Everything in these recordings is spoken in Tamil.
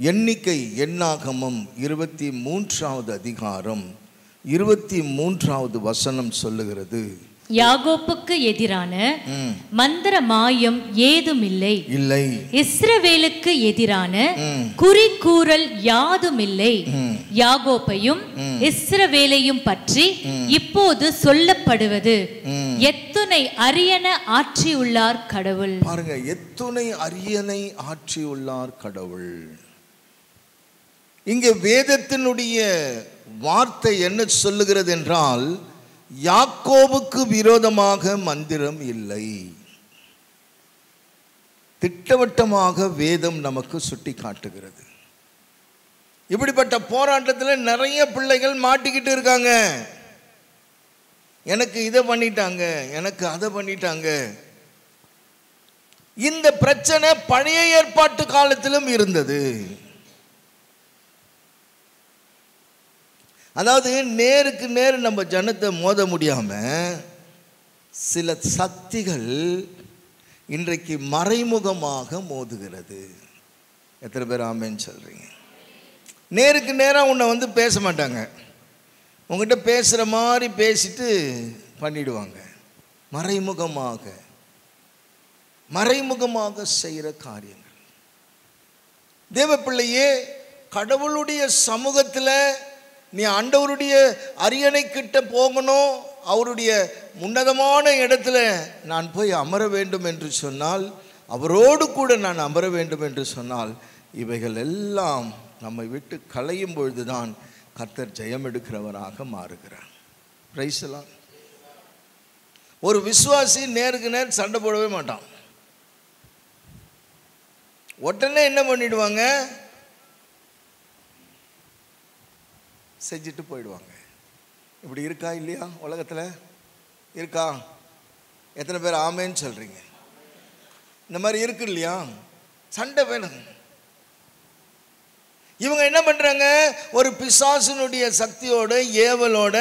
எண்ணிக்கை எண்ணாகமம் 23வது அதிகாரம் 23வது வசனம் சொல்லுகிறது, யாக்கோப்புக்கு எதிரான மந்திர மாயம் ஏதும் இல்லை, இஸ்ரவேலுக்கு எதிரான குறிக்கூறல் யாதும் இல்லை. யாக்கோப்பையும் இஸ்ரவேலையும் பற்றி இப்போது சொல்லப்படுவது, எத்துணை அரியணை ஆற்றியுள்ளார் கடவுள். பாருங்க, எத்துணை அரியணை ஆற்றியுள்ளார் கடவுள். இங்கே வேதத்தினுடைய வார்த்தை என்ன சொல்லுகிறது என்றால், யாக்கோபுக்கு விரோதமாக மந்திரம் இல்லை. திட்டவட்டமாக வேதம் நமக்கு சுட்டி காட்டுகிறது. இப்படிப்பட்ட போராட்டத்தில் நிறைய பிள்ளைகள் மாட்டிக்கிட்டு இருக்காங்க. எனக்கு இதை பண்ணிட்டாங்க, எனக்கு அதை பண்ணிட்டாங்க. இந்த பிரச்சனை பழைய ஏற்பாட்டு காலத்திலும் இருந்தது. அதாவது நேருக்கு நேர் நம்ம ஜனத்தை மோத முடியாம சில சக்திகள் இன்றைக்கு மறைமுகமாக மோதுகிறது. எத்தனை பேர் ஆமேன்னு சொல்றீங்க? நேருக்கு நேராக உன்னை வந்து பேச மாட்டாங்க, உங்ககிட்ட பேசுகிற மாதிரி பேசிட்டு பண்ணிடுவாங்க. மறைமுகமாக செய்கிற காரியங்கள். தேவ பிள்ளையே, கடவுளுடைய சமூகத்தில் நீ ஆண்டவருடைய அரியணை கிட்ட போகணும், அவருடைய உன்னதமான இடத்துல நான் போய் அமர வேண்டும் என்று சொன்னால், அவரோடு கூட நான் அமர வேண்டும் என்று சொன்னால், இவைகள் எல்லாம் நம்மை விட்டு களையும் பொழுதுதான் கர்த்தர் ஜெயம் எடுக்கிறவராக மாறுகிறார். Price the lord. ஒரு விசுவாசி நேருக்கு நேர் சண்டை போடவே மாட்டான். உடனே என்ன பண்ணிடுவாங்க, செஞ்சுட்டு போயிடுவாங்க. இப்படி இருக்கா இல்லையா? உலகத்தில் இருக்கா? எத்தனை பேர் ஆமேன்னு சொல்றீங்க? இந்த மாதிரி இருக்கு இல்லையா? சண்டை வேணும். இவங்க என்ன பண்றாங்க, ஒரு பிசாசினுடைய சக்தியோட ஏவலோட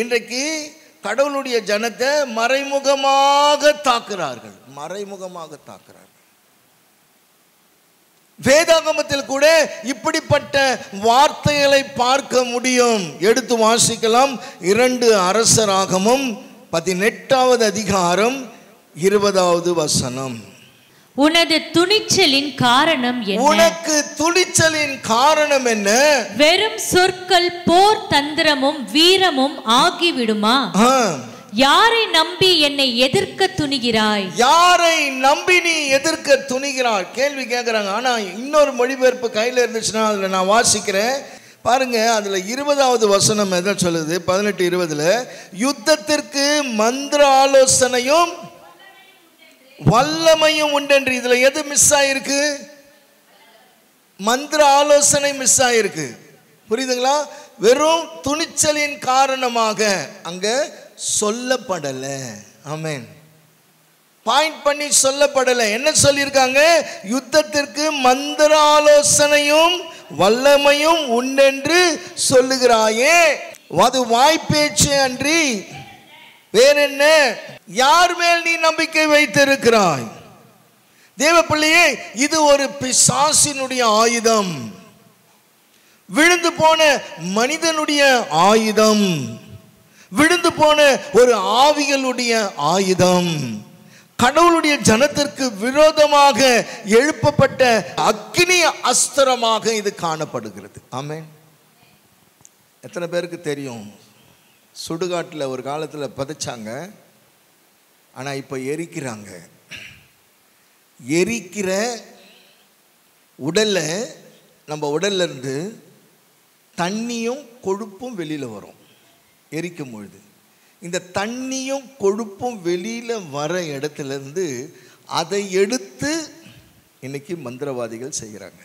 இன்றைக்கு கடவுளுடைய ஜனத்தை மறைமுகமாக தாக்குறார்கள். வேதாகமத்தில் கூட இப்படிப்பட்ட வார்த்தைகளை பார்க்க முடியும். எடுத்து வாசிக்கலாம். 2 அரசராகமம் 18வது அதிகாரம் 20வது வசனம். உனது துணிச்சலின் காரணம் என்ன? உனக்கு துணிச்சலின் காரணம் என்ன? வெறும் சொற்கள் போர் தந்திரமும் வீரமும் ஆகிவிடுமா? யாரை நம்பி என்னை எதிர்க்க துணிகிறாய்? யாரை நம்பி நீ எதிர்க்க துணிகிறாய்? கேள்வி கேட்கிறாங்க. ஆனா இன்னொரு மொழிபெயர்ப்பு கையில இருந்துச்சுன்னா அதுல நான் வாசிக்கிறேன் பாருங்க. அதுல 20வது வசனம் எதை சொல்லுது? 18:20 யுத்தத்திற்கு மந்திர ஆலோசனையும் வல்லமையும் உண்டென்று. இதுல எது மிஸ் ஆயிருக்கு? மந்திர ஆலோசனை மிஸ் ஆயிருக்கு. புரியுதுங்களா? வெறும் துணிச்சலின் காரணமாக அங்க சொல்லப்படல. ஆமென். பாயிண்ட் பண்ணி சொல்லப்படல. என்ன சொல்லியிருக்காங்க? யுத்தத்திற்கு மந்திர ஆலோசனையும் வல்லமையும் உண்டென்று சொல்லுகிறாயே, அது வாய்ப்பேச்சு அன்றி வேற என்ன? யார் மேல் நீ நம்பிக்கை வைத்திருக்கிறாய்? தேவ பிள்ளையே, இது ஒரு பிசாசினுடைய ஆயுதம், விழுந்து போன மனிதனுடைய ஆயுதம், விழுந்து போன ஒரு ஆவிகளுடைய ஆயுதம், கடவுளுடைய ஜனத்திற்கு விரோதமாக எழுப்பப்பட்ட அக்கினி அஸ்திரமாக இது காணப்படுகிறது. ஆமென். எத்தனை பேருக்கு தெரியும்? சுடுகாட்டில் ஒரு காலத்தில் பதைச்சாங்க, ஆனால் இப்போ எரிக்கிறாங்க. எரிக்கிற உடல்ல, நம்ம உடல்ல இருந்து தண்ணியும் கொழுப்பும் வெளியில் வரும். எரிக்கும் பொழுது இந்த தண்ணியும் கொழுப்பும் வெளியில வர இடத்துல இருந்து அதை எடுத்து இன்னைக்கு மந்திரவாதிகள் செய்கிறாங்க.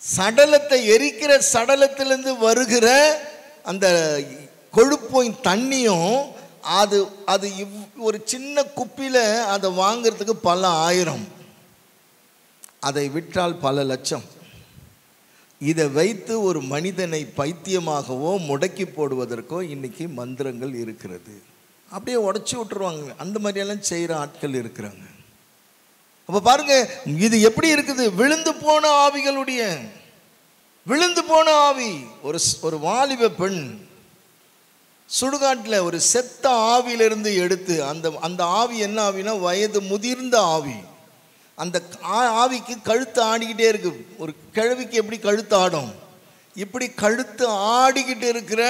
சடலத்தை எரிக்கிற சடலத்திலிருந்து வருகிற அந்த கொழுப்பும் தண்ணியும் அது அது ஒரு சின்ன குப்பியில அதை வாங்கிறதுக்கு பல ஆயிரம், அதை விற்றால் பல லட்சம். இதை வைத்து ஒரு மனிதனை பைத்தியமாகவோ முடக்கி போடுவதற்கோ இன்னைக்கு மந்திரங்கள் இருக்கிறது. அப்படியே உடச்சி விட்டுருவாங்க. அந்த மாதிரியெல்லாம் செய்கிற ஆட்கள் இருக்கிறாங்க. அப்ப பாருங்க இது எப்படி இருக்குது. விழுந்து போன ஆவி. ஒரு வாலிப பெண் சுடுகாட்டில் ஒரு செத்த ஆவியிலிருந்து எடுத்து, அந்த ஆவி என்ன ஆவினா வயது முதிர்ந்த ஆவி. அந்த ஆவிக்கு கழுத்து ஆடிக்கிட்டே இருக்கு. ஒரு கிழவிக்கு எப்படி கழுத்து ஆடும், இப்படி கழுத்து ஆடிக்கிட்டு இருக்கிற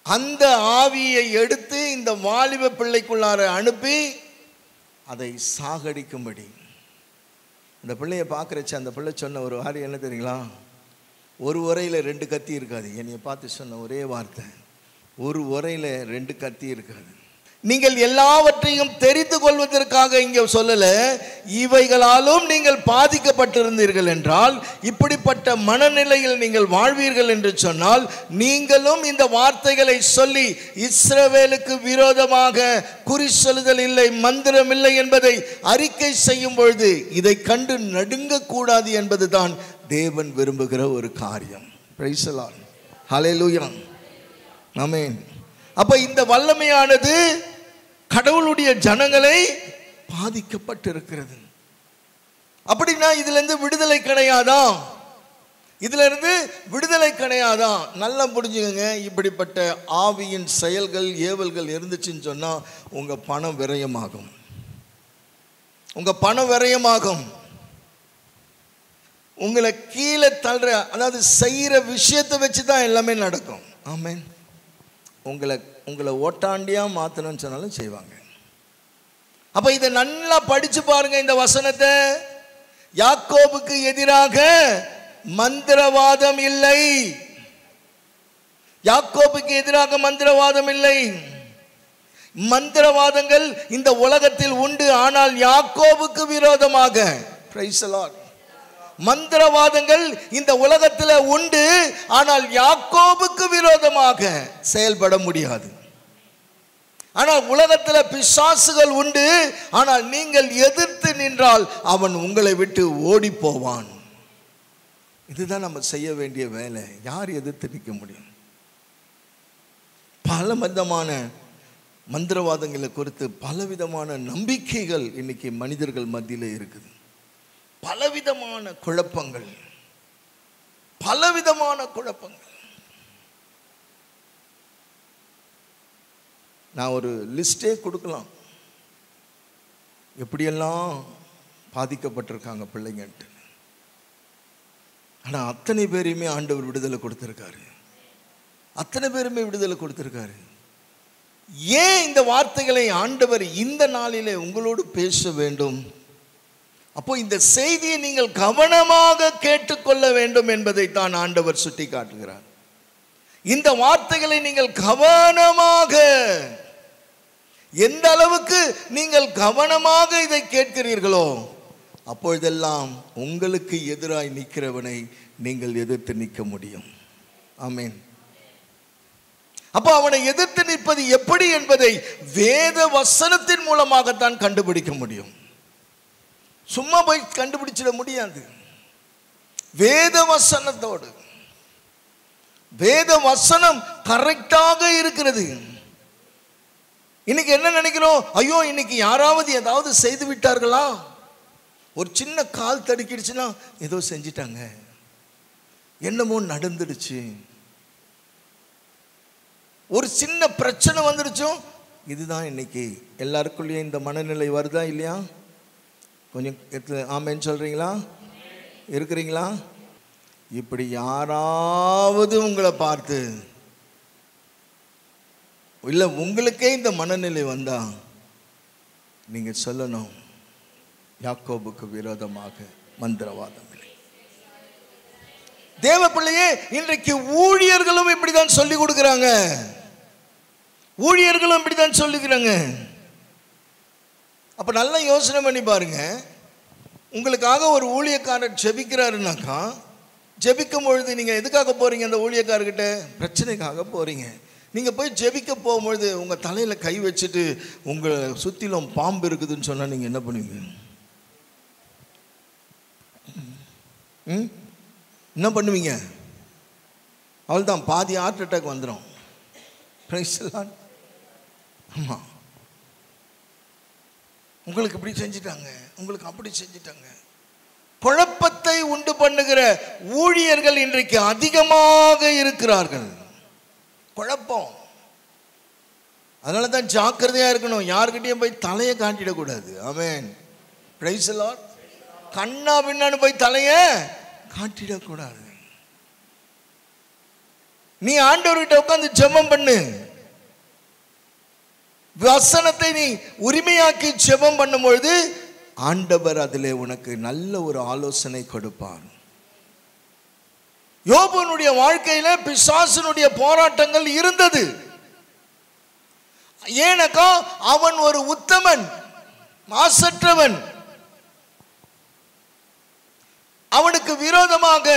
அந்த ஆவியை எடுத்து இந்த வாலிப பிள்ளைக்குள்ளார அனுப்பி அதை சாகடிக்கும்படி. அந்த பிள்ளையை பார்க்குறச்சு அந்த பிள்ளை சொன்ன ஒரு வாரி என்ன தெரியுங்களா? ஒரு உரையில் 2 கத்தி இருக்காது. என்னைய பார்த்து சொன்ன ஒரே வார்த்தை, ஒரு உரையில் 2 கத்தி இருக்காது. நீங்கள் எல்லாவற்றையும் தெரிந்து கொள்வதற்காக இங்கே சொல்லல, இவைகளாலும் நீங்கள் பாதிக்கப்பட்டிருந்தீர்கள் என்றால், இப்படிப்பட்ட மனநிலையில் நீங்கள் வாழ்வீர்கள் என்று சொன்னால், நீங்களும் இந்த வார்த்தைகளை சொல்லி இஸ்ரவேலுக்கு விரோதமாக குறி சொல்லுதல் இல்லை, மந்திரம் இல்லை என்பதை அறிக்கை செய்யும் பொழுது இதை கண்டு நடுங்கக்கூடாது என்பதுதான் தேவன் விரும்புகிற ஒரு காரியம். பிரைஸ் தி லார்ட், ஹல்லேலூயா, ஆமென். அப்ப இந்த வல்லமையானது கடவுளுடைய ஜனங்களை பாதிக்கப்பட்டிருக்கிறது. அப்படின்னா இதுல இருந்து விடுதலை கிடையாதா? நல்லா புரிஞ்சுக்கங்க. இப்படிப்பட்ட ஆவியின் செயல்கள் ஏவல்கள் இருந்துச்சுன்னு சொன்னா உங்க பணம் விரயமாகும். உங்களை கீழே தள்ளுற, அதாவது செய்யற விஷயத்தை வச்சுதான் எல்லாமே நடக்கும். ஆமென். உங்களை ஓட்டாண்டியா மாத்தணும்னு சொன்னாலும் செய்வாங்க. அப்ப இதை நல்லா படிச்சு பாருங்க. இந்த வசனத்தை, யாக்கோபுக்கு எதிராக மந்திரவாதம் இல்லை. மந்திரவாதங்கள் இந்த உலகத்தில் உண்டு, ஆனால் யாக்கோபுக்கு விரோதமாக. Price the Lord. மந்திரவாதங்கள் இந்த உலகத்தில் உண்டு, ஆனால் யாக்கோபுக்கு விரோதமாக செயல்பட முடியாது. ஆனால் உலகத்தில் பிசாசுகள் உண்டு, ஆனால் நீங்கள் எதிர்த்து நின்றால் அவன் உங்களை விட்டு ஓடி போவான். இதுதான் நம்ம செய்ய வேண்டிய வேலை. யார் எதிர்த்து நிற்க முடியும்? பல விதமான மந்திரவாதங்களை குறித்து பலவிதமான நம்பிக்கைகள் இன்னைக்கு மனிதர்கள் மத்தியில் இருக்குது. பலவிதமான குழப்பங்கள். நான் ஒரு லிஸ்டே கொடுக்கலாம், எப்படியெல்லாம் பாதிக்கப்பட்டிருக்காங்க பிள்ளைங்கன்ட்டு. ஆனா அத்தனை பேரையுமே ஆண்டவர் விடுதலை கொடுத்திருக்காரு. ஏன் இந்த வார்த்தைகளை ஆண்டவர் இந்த நாளிலே உங்களோடு பேச வேண்டும்? அப்போ இந்த செய்தியை நீங்கள் கவனமாக கேட்டுக்கொள்ள வேண்டும் என்பதை தான் ஆண்டவர் சுட்டி காட்டுகிறார். இந்த வார்த்தைகளை நீங்கள் கவனமாக, எந்த அளவுக்கு நீங்கள் கவனமாக இதை கேட்கிறீர்களோ அப்பொழுதெல்லாம் உங்களுக்கு எதிராய் நிற்கிறவனை நீங்கள் எதிர்த்து நிற்க முடியும். ஆமென். அப்போ அவனை எதிர்த்து நிற்பது எப்படி என்பதை வேத வசனத்தின் மூலமாகத்தான் கண்டுபிடிக்க முடியும். சும்மா போய் கண்டுபிடிச்சிட முடியாது. வேத வசனம் கரெக்டாக இருக்கிறது. இன்னைக்கு என்ன நினைக்கிறோம்? ஐயோ, இன்னைக்கு யாராவது ஏதாவது செய்து விட்டார்களா? ஒரு சின்ன கால் தடுக்கிடுச்சுன்னா ஏதோ செஞ்சிட்டாங்க, என்னமோ நடந்துடுச்சு. ஒரு சின்ன பிரச்சனை வந்துடுச்சோ, இதுதான் இன்னைக்கு எல்லாருக்குள்ளேயும் இந்த மனநிலை வருதா இல்லையா? கொஞ்சம் ஆமென் சொல்றீங்களா? இருக்கிறீங்களா? இப்படி யாராவது உங்களை பார்த்து, இல்லை உங்களுக்கே இந்த மனநிலை வந்தா நீங்க சொல்லணும், யாக்கோபுக்கு விரோதமாக மந்திரவாதம் இல்லை. தேவ பிள்ளையே, இன்றைக்கு ஊழியர்களும் இப்படிதான் சொல்லி கொடுக்கிறாங்க. அப்ப நல்லா யோசனை பண்ணி பாருங்க. உங்களுக்காக ஒரு ஊழியக்காரர் ஜெபிக்கிறாருனாக்கா, ஜெபிக்கும் பொழுது நீங்க எதுக்காக போறீங்க? அந்த ஊழியக்காரர்கிட்ட பிரச்சனைக்காக போறீங்க. நீங்க போய் ஜெபிக்க போகும்பொழுது உங்க தலையில கை வச்சுட்டு உங்களை சுத்திலும் பாம்பு இருக்குதுன்னு சொன்னா நீங்க என்ன பண்ணுவீங்க? என்ன பண்ணுவீங்க? அவள்தான் பாதி ஹார்ட் அட்டாக் வந்துடும். ஆமா, உங்களுக்கு இப்படி செஞ்சிட்டாங்க, உங்களுக்கு அப்படி செஞ்சிட்டாங்க. குழப்பத்தை உண்டு பண்ணுகிற ஊழியர்கள் இன்றைக்கு அதிகமாக இருக்கிறார்கள். குழப்பம். அதனால தான் ஜாக்கிரதையா இருக்கணும். யார்கிட்டயும் போய் தலையை காட்டிடக்கூடாது. ஆமென். Praise the Lord. கண்ணா பின்னான்னு போய் தலையை காட்டிடக்கூடாது. நீ ஆண்டவர்கிட்ட உட்கார்ந்து ஜெபம் பண்ணு. வசனத்தை நீ உரிமையாக்கி ஜெபம் பண்ணும் பொழுது ஆண்டவர் அதிலே உனக்கு நல்ல ஒரு ஆலோசனை கொடுப்பார். யோபுனுடைய வாழ்க்கையில பிசாசினுடைய போராட்டங்கள் இருந்தது. ஏனக்கா அவன் ஒரு உத்தமன், மாசற்றவன். அவனுக்கு விரோதமாக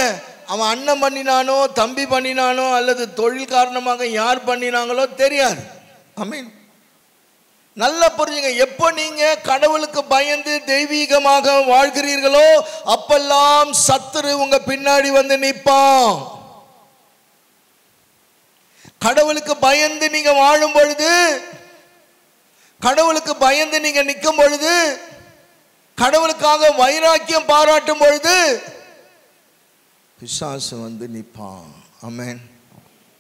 அவன் அண்ணன் பண்ணினானோ தம்பி பண்ணினானோ அல்லது தொழில் காரணமாக யார் பண்ணினாங்களோ தெரியாது. ஆமென். நல்ல புரிஞ்சுங்க. எப்போ நீங்க கடவுளுக்கு பயந்து தெய்வீகமாக வாழ்கிறீர்களோ அப்பெல்லாம் சத்துரு உங்க பின்னாடி வந்து நிற்பான். கடவுளுக்கு பயந்து நீங்க வாழும் பொழுது, கடவுளுக்கு பயந்து நீங்க நிற்கும் பொழுது, கடவுளுக்காக வைராக்கியம் பாராட்டும் பொழுது பிசாசு வந்து நிற்பான். ஆமென்.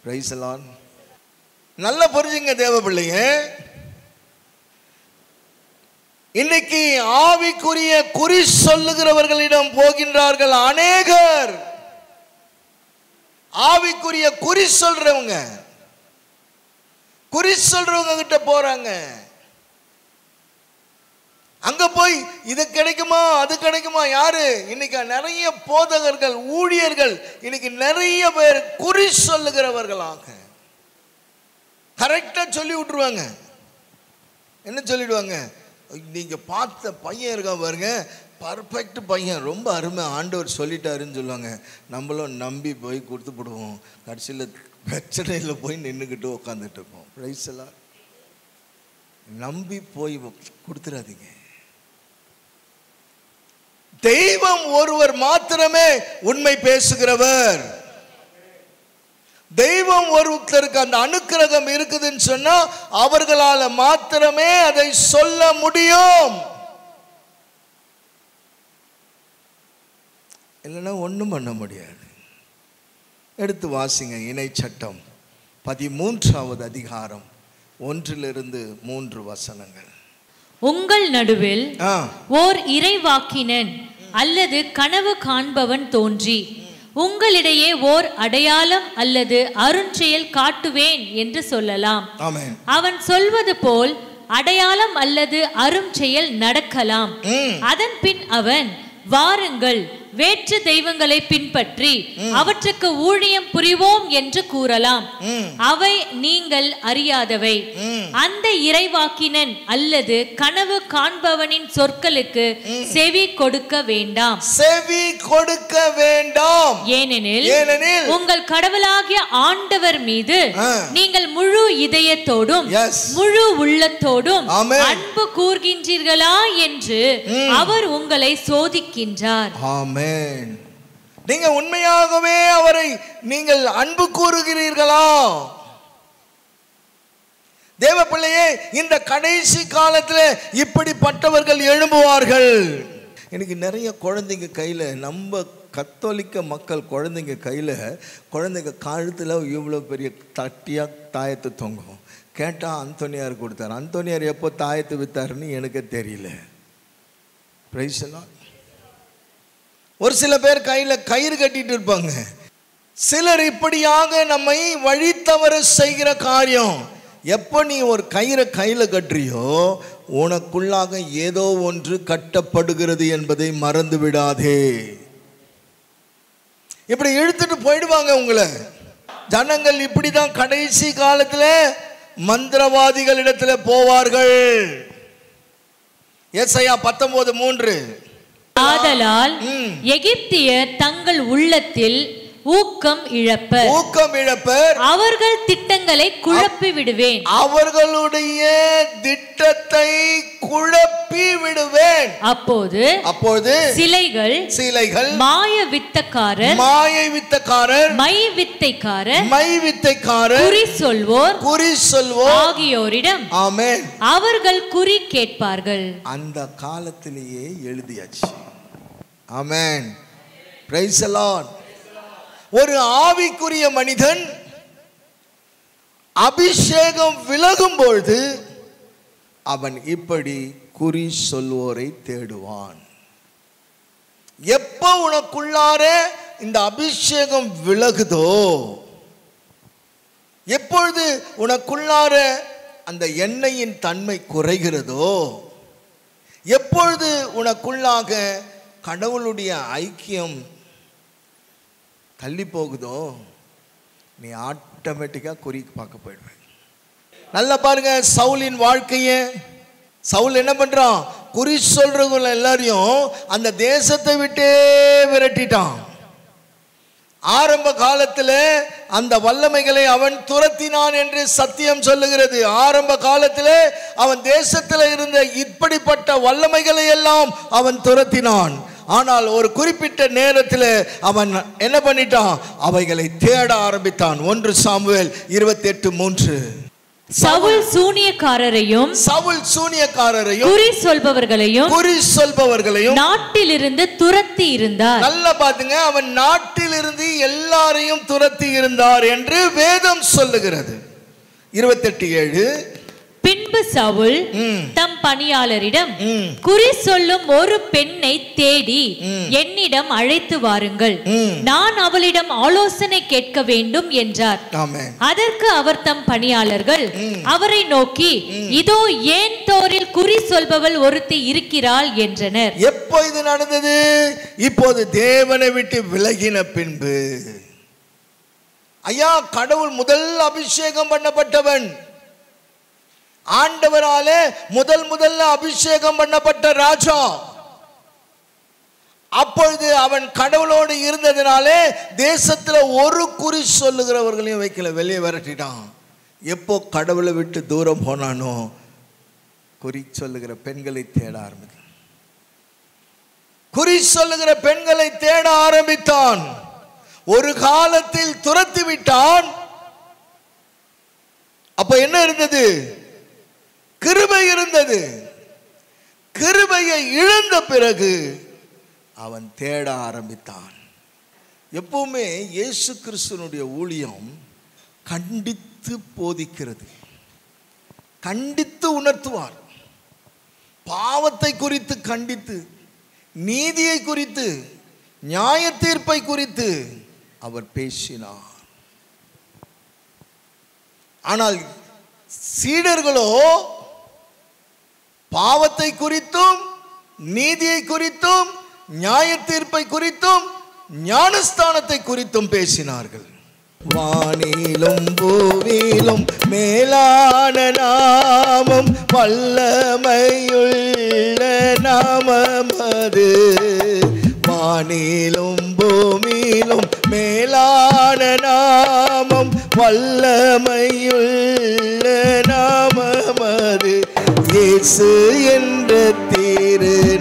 Praise the lord. நல்ல புரிஞ்சுங்க தேவ பிள்ளையே. இன்னைக்கு ஆவிக்குரிய குறி சொல்லுகிறவர்களிடம் போகின்றார்கள் அநேகர். ஆவிக்குரிய குறி சொல்றவங்க, குறி சொல்றவங்க கிட்ட போறாங்க. அங்க போய் இது கிடைக்குமா அது கிடைக்குமா. யாரு இன்னைக்கு நிறைய போதகர்கள் ஊழியர்கள் இன்னைக்கு நிறைய பேர் குறி சொல்லுகிறவர்களாக கரெக்டா சொல்லி விட்டுருவாங்க. என்ன சொல்லிடுவாங்க? நீங்க பார்த்த பையன் இருக்கா பாருங்க, பர்ஃபெக்ட் பையன், ரொம்ப அருமை, ஆண்டவர் சொல்லிட்டாருன்னு சொல்லுவாங்க. நம்மளும் நம்பி போய் கொடுத்து போடுவோம். கடைசியில் பிரச்சனையில் போய் நின்றுக்கிட்டு உட்காந்துட்டு இருப்போம். பிரைஸ் எல்லாம் நம்பி போய் கொடுத்துடாதீங்க. தெய்வம் ஒருவர் மாத்திரமே உண்மை பேசுகிறவர். தெய்வம் ஒருத்தருக்கு அந்த அனுக்கிரகம் இருக்குதுன்னு சொன்னா அவர்களால் மாத்திரமே அதை சொல்ல முடியும். இல்லைன்னா ஒன்றும் பண்ண முடியாது. எடுத்து வாசிங்க இணை சட்டம் 13வது அதிகாரம் 1-3 வசனங்கள். உங்கள் நடுவில் ஓர் இறைவாக்கினன் அல்லது கனவு காண்பவன் தோன்றி உங்களிடையே ஓர் அடையாளம் அல்லது அருஞ்செயல் காட்டுவேன் என்று சொல்லலாம். அவன் சொல்வது போல் அடையாளம் அல்லது அருஞ்செயல் நடக்கலாம். அதன் பின் அவன், வாருங்கள், வேற்று தெய்வங்களை பின்பற்றி அவற்றுக்கு ஊழியம் புரிவோம் என்று கூறலாம். அவை நீங்கள் அறியாதவை. அந்த இறைவாக்கினன் அல்லது கனவு காண்பவனின் சொற்களுக்கு செவி கொடுக்க வேண்டாம். செவி கொடுக்க வேண்டாம். ஏனெனில் உங்கள் கடவுளாகிய ஆண்டவர் மீது நீங்கள் முழு இதயத்தோடும் முழு உள்ளத்தோடும் அன்பு கூர்கின்றீர்களா என்று அவர் உங்களை சோதிக்கின்றார். ஆமென். நீங்க உண்மையாகவே அவரை நீங்கள் அன்பு கூறுகிறீர்களா? தேவ பிள்ளையே, இந்த கடைசி காலத்தில் இப்படிப்பட்டவர்கள் எழும்புவார்கள். எனக்கு நிறைய குழந்தைங்க கையில், நம்ம கத்தோலிக்க மக்கள் குழந்தைங்க கையில், குழந்தைங்க கழுத்தில் இவ்வளோ பெரிய தட்டியாக தாயத்தை தொங்கும். கேட்டால் அந்தோனியார் கொடுத்தார். அந்தோனியார் எப்போ தாயத்தை வித்தாருன்னு எனக்கு தெரியல. பிரைஸ் எல்லாம். ஒரு சில பேர் கையில் கயிறு கட்டிட்டு இருப்பாங்க. சிலர் இப்படியாக நம்மை வழி தவற செய்கிற காரியம். எப்போ நீ ஒரு கயிறை கையில் கட்டுறியோ உனக்குள்ளாக ஏதோ ஒன்று கட்டப்படுகிறது என்பதை மறந்து விடாதே. இப்படி இழுத்துட்டு போயிடுவாங்க உங்களை. ஜனங்கள் இப்படிதான் கடைசி காலத்தில் மந்திரவாதிகளிடத்தில் போவார்கள். ஏசாயா 19:3. ஆதலால் எகிப்தியர் தங்கள் உள்ளத்தில் ஊக்கம் இழப்பர். அவர்கள் திட்டங்களை குழப்பி விடுவேன். அவர்களுடைய திட்டத்தை குழப்பி விடுவேன். அப்போது சிலைகள் மாய வித்தக்காரர் மை வித்தைக்காரர் குறி சொல்வோர் ஆகியோரிடம் ஆமென் அவர்கள் குறி கேட்பார்கள். அந்த காலத்திலேயே எழுதியாச்சு. ஆமென். Praise the lord. ஒரு ஆவிக்குரிய மனிதன் அபிஷேகம் விலகும் பொழுது அவன் இப்படி குறி சொல்வோரை தேடுவான். எப்ப உனக்குள்ளார இந்த அபிஷேகம் விலகுதோ, எப்பொழுது உனக்குள்ளார அந்த எண்ணெயின் தன்மை குறைகிறதோ, எப்பொழுது உனக்குள்ளாக கடவுளுடைய ஐக்கியம் தள்ளி போகுதோ, நீ ஆட்டோமேட்டிக்கா குறி பார்க்க போயிடுவேன். நல்லா பாருங்க சவுலின் வாழ்க்கையை. சவுல் என்ன பண்றான்? குறி சொல்றவங்க எல்லாரையும் அந்த தேசத்தை விட்டே விரட்டிட்டான். ஆரம்ப காலத்தில் அந்த வல்லமைகளை அவன் துரத்தினான் என்று சத்தியம் சொல்லுகிறது. ஆரம்ப காலத்தில் அவன் தேசத்தில் இருந்த இப்படிப்பட்ட வல்லமைகளை எல்லாம் அவன் துரத்தினான். ஆனால் ஒரு குறிப்பிட்ட நேரத்தில் அவன் என்ன பண்ணிட்டான்? அவைகளை தேட ஆரம்பித்தான். 1 சாமுவேல் 28:3. சவுல் சூனியக்காரரையும் குறி சொல்பவர்களையும் நாட்டிலிருந்து துரத்தி இருந்தார். நல்லா பாத்துங்க, அவன் நாட்டிலிருந்து எல்லாரையும் துரத்தி இருந்தார் என்று வேதம் சொல்லுகிறது. 28:7. பின்பு சவுல் தம் பணியாளரிடம் குறி சொல்லும் ஒரு பெண்ணை தேடி என்னிடம் அழைத்து வாருங்கள், நான் அவளிடம் ஆலோசனை கேட்க வேண்டும் என்றார். அதற்கு அவர் தம் பணியாளர்கள் அவரை நோக்கி, இதோ ஏன் தோரில் குறி சொல்பவள் ஒருத்தி இருக்கிறாள் என்றனர். எப்போ இது நடந்தது? இப்போது தேவனை விட்டு விலகின பின்பு. ஐயா, கடவுள் முதல் அபிஷேகம் பண்ணப்பட்டவன், ஆண்டவராலே முதல்ல அபிஷேகம் பண்ணப்பட்ட ராஜா. அப்பொழுது அவன் கடவுளோடு இருந்ததினாலே தேசத்துல ஒரு குறி சொல்லுகிறவர்களையும் வைக்கல, வெளியே விரட்டிட்டான். எப்போ கடவுளை விட்டு தூரம் போனானோ குறி சொல்லுகிற பெண்களை தேட ஆரம்பித்தான். குறி சொல்லுகிற பெண்களை தேட ஆரம்பித்தான். ஒரு காலத்தில் துரத்தி விட்டான். அப்ப என்ன இருந்தது? கிருபை இருந்தது. கிருபையை இழந்த பிறகு அவன் தேட ஆரம்பித்தான். எப்பவுமே இயேசு கிறிஸ்துவினுடைய ஊழியம் கண்டித்து போதிக்கிறது, கண்டித்து உணர்த்துவார். பாவத்தை குறித்து கண்டித்து, நீதியை குறித்து, நியாய தீர்ப்பை குறித்து அவர் பேசினார். ஆனால் சீடர்களோ பாவத்தை குறித்தும், நீதியை குறித்தும், நியாய தீர்ப்பை குறித்தும், ஞானஸ்தானத்தை குறித்தும் பேசினார்கள். வானிலும் பூவிலும் மேலான நாமம், வல்லமையுள்ள நாமமது. வானிலும் பூமியிலும் மேலான நாமம், வல்லமையுள்ள நாமமது. இயேசு என்ற திருநாமத்திற்கு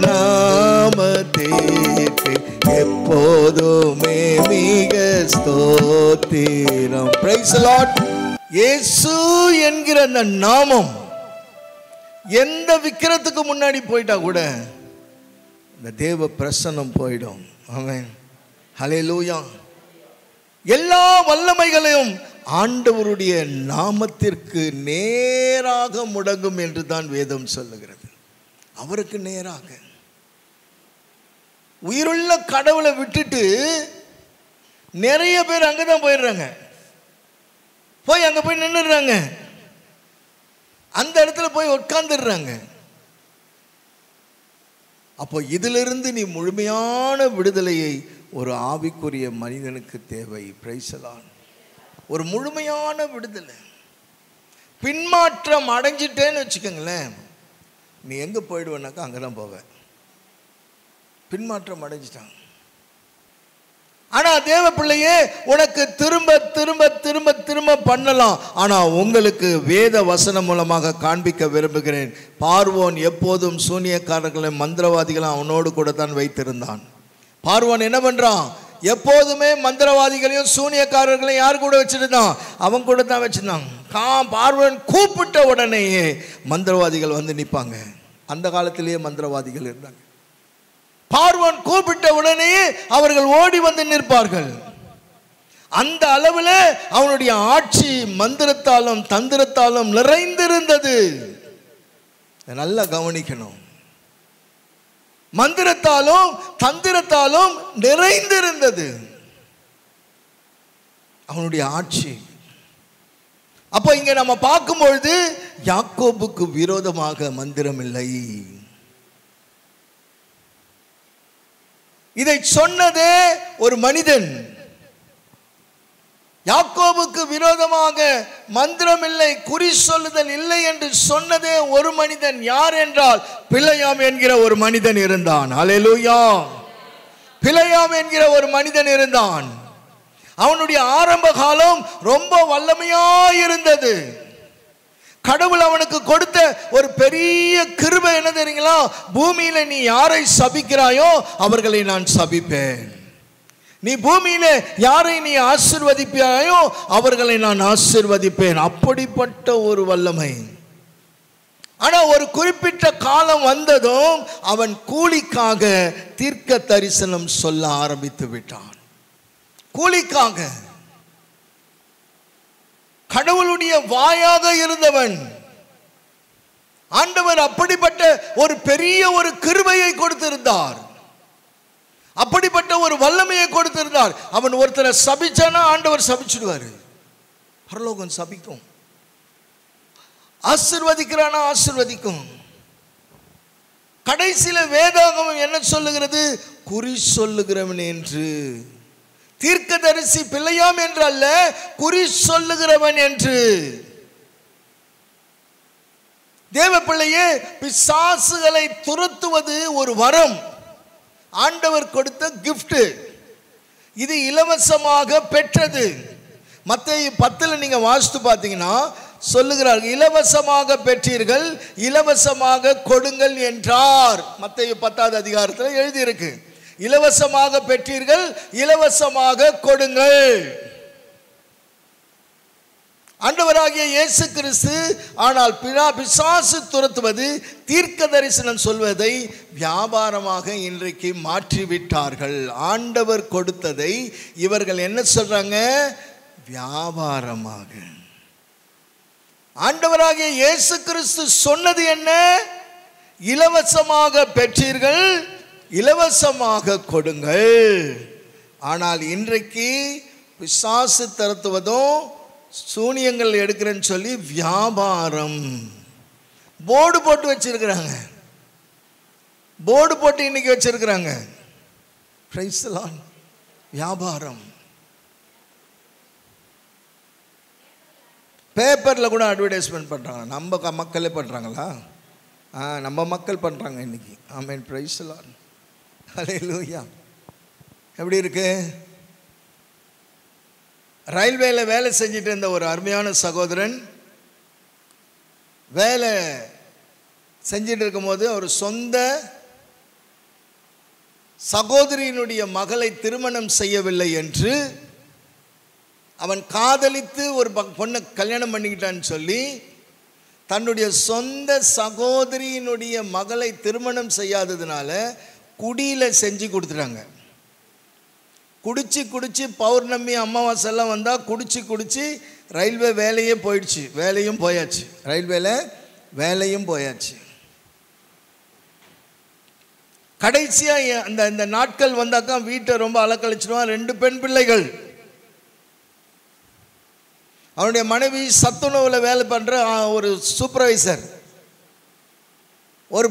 எப்போதுமே மிக ஸ்தோத்திரம். Price the Lord. இயேசு என்கிற அந்த நாமம் எந்த விக்கிரத்துக்கு முன்னாடி போயிட்டா கூட இந்த தேவ பிரசன்னம் போயிடும். ஆமென். ஹல்லேலூயா. எல்லா வல்லமைகளையும் ஆண்டவருடைய நாமத்திற்கு நேராக முடங்கும் என்று தான் வேதம் சொல்லுகிறது. அவருக்கு நேராக. உயிருள்ள கடவுளை விட்டுட்டு நிறைய பேர் அங்கதான் போயிடுறாங்க. போய் அங்க போய் நின்னுடுறாங்க, அந்த இடத்துல போய் உட்கார்ந்துடுறாங்க. அப்போ இதிலிருந்து நீ முழுமையான விடுதலையை ஒரு ஆவிக்குரிய மனிதனுக்கு தேவை. Price the lord. ஒரு முழுமையான விடுதலை. பின்மாற்றம் அடைஞ்சிட்டேன்னு வச்சுக்கோங்களேன், நீ எங்க போயிடுவேனாக்கா அங்கதான் போவ. பின்மாற்றம் அடைஞ்சிட்டாங்க. ஆனா தேவ பிள்ளையே, உனக்கு திரும்ப திரும்ப திரும்ப திரும்ப பண்ணலாம். ஆனா உங்களுக்கு வேத வசனம் மூலமாக காண்பிக்க விரும்புகிறேன். பார்வோன் எப்போதும் சூனியக்காரர்களையும் மந்திரவாதிகளும் அவனோடு கூட தான் வைத்திருந்தான். பார்வோன் என்ன பண்றான்? எப்போதுமே மந்திரவாதிகளையும் சூனியக்காரர்களையும் யார் கூட வச்சிருந்தான்? அவன் கூட தான் வச்சிருந்தான். பார்வோன் கூப்பிட்ட உடனேயே மந்திரவாதிகள் வந்து நிற்பாங்க. அந்த காலத்திலேயே மந்திரவாதிகள் இருந்தாங்க. பார்வோன் கூப்பிட்ட உடனேயே அவர்கள் ஓடி வந்து நிற்பார்கள். அந்த அளவில் அவனுடைய ஆட்சி மந்திரத்தாலும் தந்திரத்தாலும் நிறைந்திருந்தது. நல்லா கவனிக்கணும். மந்திரத்தாலும் தந்திரத்தாலும் நிறைந்திருந்தது அவனுடைய ஆட்சி. அப்போ இங்க நம்ம பார்க்கும்பொழுது யாக்கோபுக்கு விரோதமாக மந்திரம் இல்லை. இதை சொன்னதே ஒரு மனிதன். யாக்கோபுக்கு விரோதமாக மந்திரம் இல்லை, குறி சொல்லுதல் இல்லை என்று சொன்னதே ஒரு மனிதன். யார் என்றால் பிலேயாம் என்கிற ஒரு மனிதன் இருந்தான். அல்லேலூயா. பிலேயாம் என்கிற ஒரு மனிதன் இருந்தான். அவனுடைய ஆரம்ப காலம் ரொம்ப வல்லமையாயிருந்தது. கடவுள் அவனுக்கு கொடுத்த ஒரு பெரிய கிருபை என்ன தெரியுங்களா? பூமியில நீ யாரை சபிக்கிறாயோ அவர்களை நான் சபிப்பேன். நீ பூமியில யாரை நீ ஆசீர்வதிப்பாயோ அவர்களை நான் ஆசீர்வதிப்பேன். அப்படிப்பட்ட ஒரு வல்லமை. ஆனா ஒரு குறிப்பிட்ட காலம் வந்ததும் அவன் கூலிக்காக தீர்க்க தரிசனம் சொல்ல ஆரம்பித்து விட்டான். கூலிக்காக. கடவுளுடைய வாயாக இருந்தவன். ஆண்டவர் அப்படிப்பட்ட ஒரு பெரிய ஒரு கிருபையை கொடுத்திருந்தார். அப்படிப்பட்ட ஒரு வல்லமையை கொடுத்திருந்தார். அவன் ஒருத்தரை சபிச்சானா ஆண்டவர் சபிச்சுடுவாரு. பரலோகம் சபிக்கும். ஆசீர்வதிக்கிறானா ஆசீர்வதிக்கும். கடைசியில வேதாகமம் என்ன சொல்லுகிறது? குறி சொல்லுகிறவன் என்று. தீர்க்கதரிசி பிலேயாம் என்று அல்ல, குறி சொல்லுகிறவன் என்று. தேவ பிள்ளையே, பிசாசுகளை துரத்துவது ஒரு வரம், ஆண்டவர் கொடுத்த கிஃப்ட். இது இலவசமாக பெற்றது. மத்தேயு 10 நீங்க வாசித்து பார்த்தீங்கன்னா சொல்லுகிறார்கள், இலவசமாக பெற்றீர்கள், இலவசமாக கொடுங்கள் என்றார். மத்தேயு 10 அதிகாரத்தில் எழுதியிருக்கு. இலவசமாக பெற்றீர்கள், இலவசமாக கொடுங்கள். ஆண்டவராகிய இயேசு கிறிஸ்து ஆனால் பிசாசு துரத்துவது, தீர்க்க தரிசனம் சொல்வதை வியாபாரமாக இன்றைக்கு மாற்றிவிட்டார்கள். ஆண்டவர் கொடுத்ததை இவர்கள் என்ன சொல்றாங்க? வியாபாரமாக. ஆண்டவராகிய இயேசு கிறிஸ்து சொன்னது என்ன? இலவசமாக பெற்றீர்கள், இலவசமாக கொடுங்கள். ஆனால் இன்றைக்கு பிசாசு தரத்துவதும் சூனியங்கள் எடுக்கிறேன்னு சொல்லி வியாபாரம். போர்டு போட்டு வச்சிருக்கிறாங்க. போர்டு போட்டு இன்னைக்கு வச்சிருக்கிறாங்க. Price the Lord. வியாபாரம். பேப்பரில் கூட அட்வர்டைஸ்மெண்ட் பண்ணுறாங்க. நம்ம மக்களே பண்ணுறாங்களா? நம்ம மக்கள் பண்ணுறாங்க இன்னைக்கு. Amen. Praise the lord. Hallelujah. எப்படி இருக்கு? ரயில்வேல வேலை செஞ்சுட்டு இருந்த ஒரு அருமையான சகோதரன் வேலை செஞ்சிட்டு இருக்கும்போது அவர் சொந்த சகோதரியினுடைய மகளை திருமணம் செய்யவில்லை என்று அவன் காதலித்து ஒரு பொண்ணை கல்யாணம் பண்ணிக்கிட்டான்னு சொல்லி தன்னுடைய சொந்த சகோதரியினுடைய மகளை திருமணம் செய்யாததுனால குடியில செஞ்சு கொடுத்துட்டாங்க. குடிச்சு குடிச்சு பௌர்ணமி அமாவாசை எல்லாம் வந்தால் குடிச்சு குடிச்சு ரயில்வே வேலையே போயிடுச்சு. வேலையும் போயாச்சு. ரயில்வேல வேலையும் போயாச்சு. கடைசியாக இந்த நாட்கள் வந்தாக்கா வீட்டை ரொம்ப அலக்கழிச்சிடுவான். 2 பெண் பிள்ளைகள். அவனுடைய மனைவி சத்துணவில் வேலை பண்ணுற ஒரு சூப்பர்வைசர். ஒரு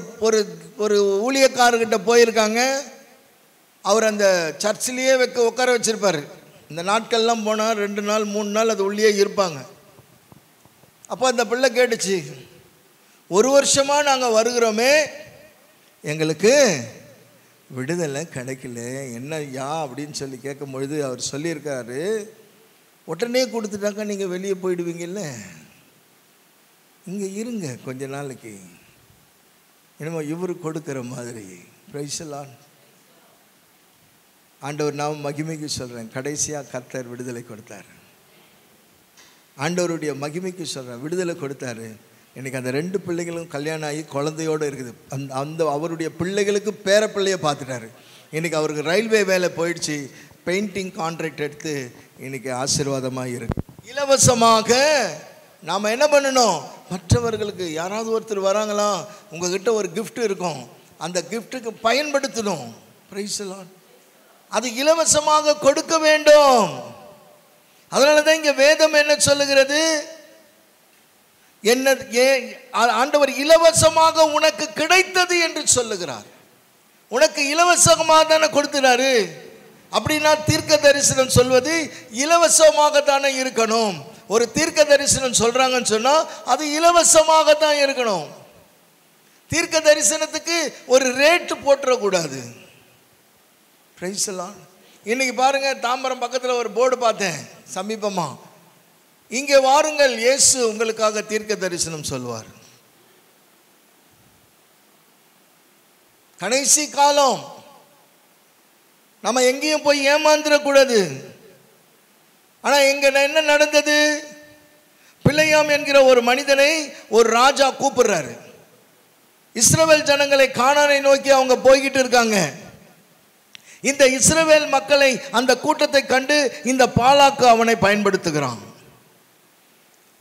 ஒரு ஊழியக்காரர்கிட்ட போயிருக்காங்க. அவர் அந்த சர்ச்சிலேயே உட்கார வச்சிருப்பார். இந்த நாட்கள்லாம் போனால் 2 நாள் 3 நாள் அது உள்ளே இருப்பாங்க. அப்போ அந்த பிள்ளை கேட்டுச்சு, 1 வருஷமாக நாங்கள் வருகிறோமே, எங்களுக்கு விடுதலை கிடைக்கல, என்ன யா அப்படின்னு சொல்லி கேட்கும் பொழுது அவர் சொல்லியிருக்காரு, உடனே கொடுத்துட்டாக்கா நீங்கள் வெளியே போயிடுவீங்கல்ல, இங்கே இருங்க கொஞ்ச நாளைக்கு, என்னமோ இவர் கொடுக்குற மாதிரி. Price the Lord. ஆண்டவர் நான் மகிமைக்கு சொல்கிறேன், கடைசியாக கர்த்தர் விடுதலை கொடுத்தார். ஆண்டவருடைய மகிமைக்கு சொல்கிறேன், விடுதலை கொடுத்தாரு. இன்றைக்கி அந்த 2 பிள்ளைகளும் கல்யாணம் ஆகி குழந்தையோடு இருக்குது. அந்த அவருடைய பிள்ளைகளுக்கு பேர பிள்ளையை பார்த்துட்டாரு. இன்றைக்கி அவருக்கு ரயில்வே வேலை போயிடுச்சு, பெயிண்டிங் கான்ட்ராக்ட் எடுத்து இன்றைக்கி ஆசீர்வாதமாக இருக்கு. இலவசமாக நாம் என்ன பண்ணணும், மற்றவர்களுக்கு யாராவது ஒருத்தர் வராங்களா, உங்ககிட்ட ஒரு கிஃப்ட் இருக்கும், அந்த கிஃப்ட்டுக்கு பயன்படுத்தணும். Price the Lord. அது இலவசமாக கொடுக்க வேண்டும். அதனால தான் இங்கே வேதம் என்ன சொல்லுகிறது, என்ன ஆண்டவர் இலவசமாக உனக்கு கிடைத்தது என்று சொல்லுகிறார். உனக்கு இலவசமாக தானே கொடுத்துறாரு. அப்படின்னா தீர்க்க தரிசனம் சொல்வது இலவசமாக தானே இருக்கணும். ஒரு தீர்க்க தரிசனம் சொல்றாங்கன்னு சொன்னா அது இலவசமாக தான் இருக்கணும். தீர்க்க தரிசனத்துக்கு ஒரு ரேட்டு போட்டுறக்கூடாது. Praise the lord. இன்னைக்கு பாருங்க, தாம்பரம் பக்கத்தில் ஒரு போர்டு பார்த்தேன் சமீபமா, இங்கே வாருங்கள் இயேசு உங்களுக்காக தீர்க்க தரிசனம் சொல்வார். கடைசி காலம், நம்ம எங்கேயும் போய் ஏமாந்துடக்கூடாது. ஆனால் இங்கே என்ன நடந்தது, பிள்ளையாம் என்கிற ஒரு மனிதனை ஒரு ராஜா கூப்பிடுறாரு. இஸ்ரவேல் ஜனங்களை கானானை நோக்கி அவங்க போய்கிட்டு இருக்காங்க. இந்த இஸ்ரவேல் மக்களை, அந்த கூட்டத்தை கண்டு இந்த பாலாக்கு அவனை பயன்படுத்துகிறான்.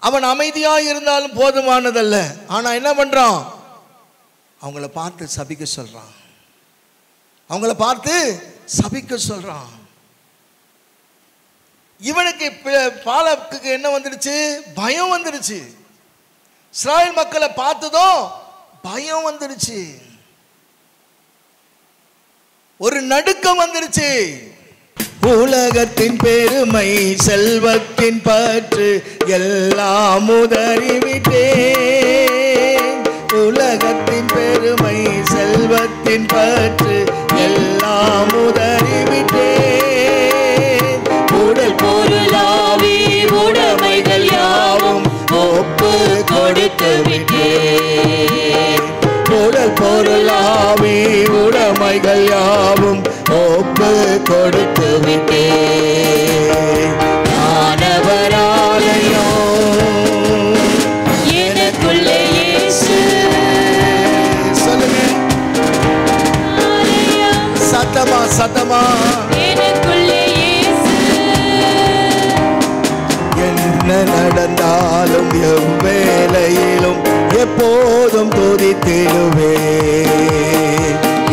அவன் அமைதியாக இருந்தாலும் போதுமானதல்ல. ஆனால் என்ன பண்ணுறான், அவங்கள பார்த்து சபிக்க சொல்கிறான். அவங்கள பார்த்து சபிக்க சொல்கிறான். இவனுக்கு பாலாக்குக்கு என்ன வந்துடுச்சு, பயம் வந்துடுச்சு. இஸ்ராயேல் மக்களை பார்த்ததும் பயம் வந்துடுச்சு, ஒரு நடுக்கம் வந்துடுச்சு. உலகத்தின் பெருமை, செல்வத்தின் பற்று எல்லாம் உதறிவிட்டேன். உலகத்தின் பெருமை, செல்வத்தின் பற்று எல்லாம் உதறிவிட்டேன். உடல் பொருளாவி உடைமைகள் யாவும் ஒப்பு கொடுத்து விட்டேன். உடல் பொருளாவி உடைமைகள் யாவும் ஒப்பு கொடுத்து விட்டேன். ஆனவராலயோ எனக்குள்ளே இயேசு. சொல்லுங்க சத்தமா சத்தமா, எனக்குள்ளே இயேசு. என்ன நடந்தாலும் எவ்வேளையிலும் எப்போதும் துதித்திடுவேன்.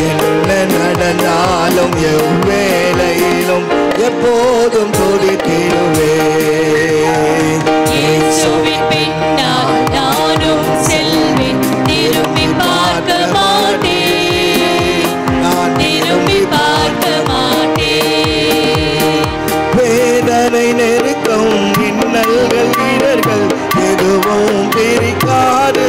என்ன நடந்தாலும் எவ்வேளையிலும் எப்போதும் துதித்திடுவேன். இயேசுவின் பின்னால் நானும் செல்வேன், திரும்பி பார்க்க மாட்டேன், நான் திரும்பி பார்க்க மாட்டேன். வேதனை நெருக்கம் இன்னல்கள் இடர்கள் எதுவும் பிரிக்காது.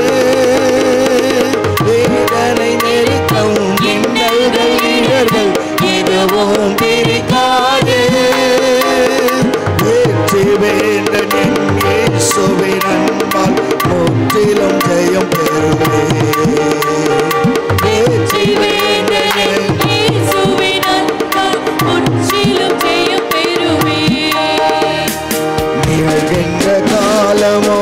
வேதனை நெருக்கம் இன்னல்கள் இடர்கள் எதுவும் பிரிக்காது. வெற்றி வேண்டன் என் இயேசுவின் அன்பால் முற்றிலும் ஜெயம் பெறுவேன். வெற்றி வேண்டன் என் இயேசுவின் அன்பால் முற்றிலும் ஜெயம் பெறுவேன். நிகழ்கின்ற காலமோ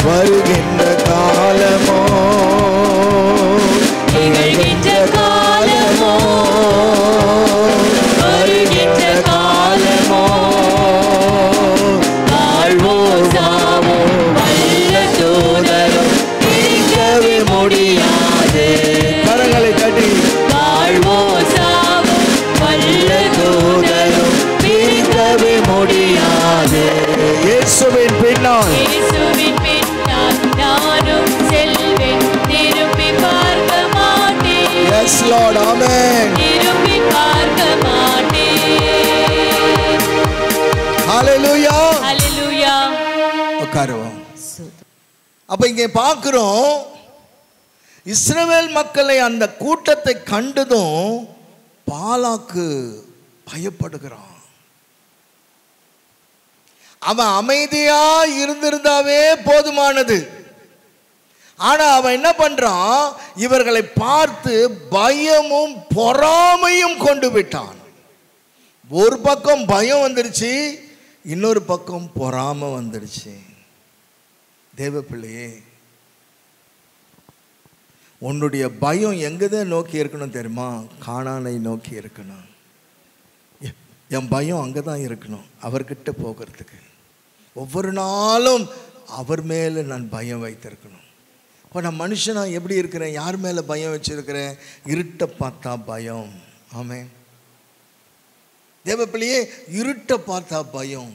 வருகின்ற காலமோ, நிகழ்கின்ற காலமோ வருகின்ற காலமோ, வாழ்வோ சாவோ வல்ல தூதரும் பிரிக்கவே முடியாது. கரங்களை தட்டி, வாழ்வோ சாவோ வல்ல தூதரும் பிரிக்கவே முடியாது. இயேசுவின் பின்னால், இயேசுவின் பின்னால் நானும் செல்வேன், திரும்பி பார்க்க மாட்டேன். Yes Lord, amen. திரும்பி பார்க்க மாட்டேன். Hallelujah. Hallelujah. உட்காருவோம். அப்ப இங்கே பார்க்கிறோம், இஸ்ரவேல் மக்களை அந்த கூட்டத்தை கண்டதும் பாலாக்கு பயப்படுகிறான். அவன் அமைதியா இருந்திருந்தாவே போதுமானது. ஆனா அவன் என்ன பண்றான், இவர்களை பார்த்து பயமும் பொறாமையும் கொண்டு விட்டான். ஒரு பக்கம் பயம் வந்துருச்சு, இன்னொரு பக்கம் பொறாமை வந்துருச்சு. தேவ பிள்ளையே, உன்னுடைய பயம் எங்கதான் நோக்கி இருக்கணும் தெரியுமா? கானானை நோக்கி இருக்கணும். என் பயம் அங்கதான் இருக்கணும், அவர்கிட்ட போகிறதுக்கு. ஒவ்வொரு நாளும் அவர் மேல நான் பயம் வைத்திருக்கணும். இப்போ நான் மனுஷனா எப்படி இருக்கிறேன்? யார் மேல பயம் வச்சிருக்கிறேன்? இருட்டை பார்த்தா பயம். ஆமென். தேவ பிள்ளையே, இருட்டை பார்த்தா பயம்.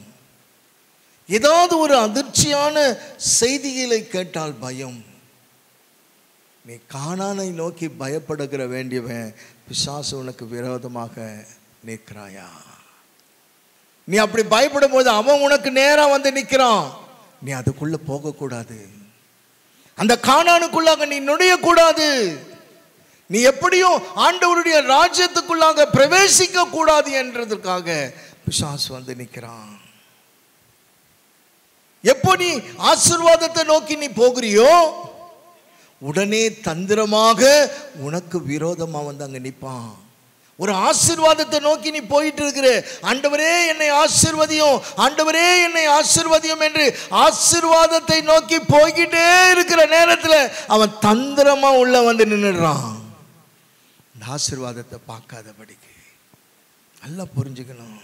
ஏதாவது ஒரு அதிர்ச்சியான செய்திகளை கேட்டால் பயம். நீ கானானை நோக்கி பயப்படுகிற வேண்டியவன் பிசாசு உனக்கு விரோதமாக நிற்கிறாயா? நீ அப்படி பயப்படும் போது அவன் உனக்கு நேரா வந்து நிற்கிறான். நீ அதுக்குள்ள போகக்கூடாது, அந்த கானானுக்குள்ளாக நீ நுழையக்கூடாது. நீ எப்படியும் ஆண்டவருடைய ராஜ்யத்துக்குள்ளாக பிரவேசிக்க கூடாது என்றதற்காக பிசாசு வந்து நிற்கிறான். எப்போ நீ ஆசீர்வாதத்தை நோக்கி நீ போகிறியோ, உடனே தந்திரமாக உனக்கு விரோதமா வந்து அங்க நிற்பான். ஒரு ஆசீர்வாதத்தை நோக்கி நீ போயிட்டு இருக்கிற, ஆண்டவரே என்னை ஆசீர்வதியும், ஆண்டவரே என்னை ஆசீர்வதியும் என்று ஆசீர்வாதத்தை நோக்கி போய்கிட்டே இருக்கிற நேரத்தில் அவன் தந்திரமா உள்ள வந்து நின்றுடுறான். இந்த ஆசீர்வாதத்தை பார்க்காதபடிக்கு நல்லா புரிஞ்சுக்கணும்.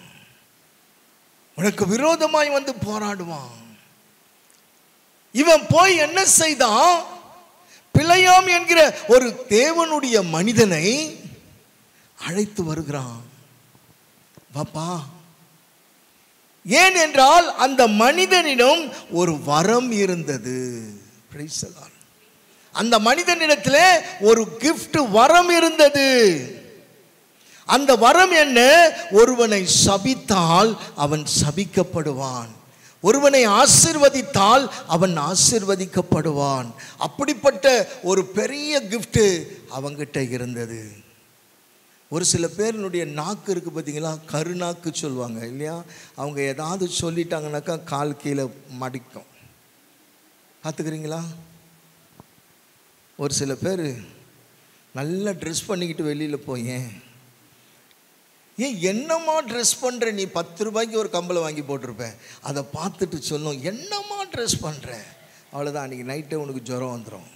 உனக்கு விரோதமாய் வந்து போராடுவான். இவன் போய் என்ன செய்தான்? பிழையாம் என்கிற ஒரு தேவனுடைய மனிதனை அழைத்து வருகிறான். பாப்பா, ஏன் என்றால் அந்த மனிதனிடம் ஒரு வரம் இருந்தது. அந்த மனிதனிடத்தில் ஒரு கிஃப்ட் வரம் இருந்தது. அந்த வரம் என்ன? ஒருவனை சபித்தால் அவன் சபிக்கப்படுவான், ஒருவனை ஆசீர்வதித்தால் அவன் ஆசீர்வதிக்கப்படுவான். அப்படிப்பட்ட ஒரு பெரிய கிஃப்ட் அவங்கிட்ட இருந்தது. ஒரு சில பேருனுடைய நாக்கு இருக்குது பார்த்தீங்களா, கருநாக்கு சொல்லுவாங்க இல்லையா? அவங்க ஏதாவது சொல்லிட்டாங்கனாக்கா கால் கீழே மடிக்கும். பார்த்துக்கிறீங்களா? ஒரு சில பேர் நல்லா ட்ரெஸ் பண்ணிக்கிட்டு வெளியில் போயேன், ஏன் என்னம்மா ட்ரெஸ் பண்ணுற நீ? 10 ரூபாய்க்கு ஒரு கம்பளை வாங்கி போட்டிருப்பேன், அதை பார்த்துட்டு சொல்லும் என்னம்மா ட்ரெஸ் பண்ணுற, அவ்வளோதான், அன்றைக்கி நைட்டே உனக்கு ஜுரம் வந்துடும்.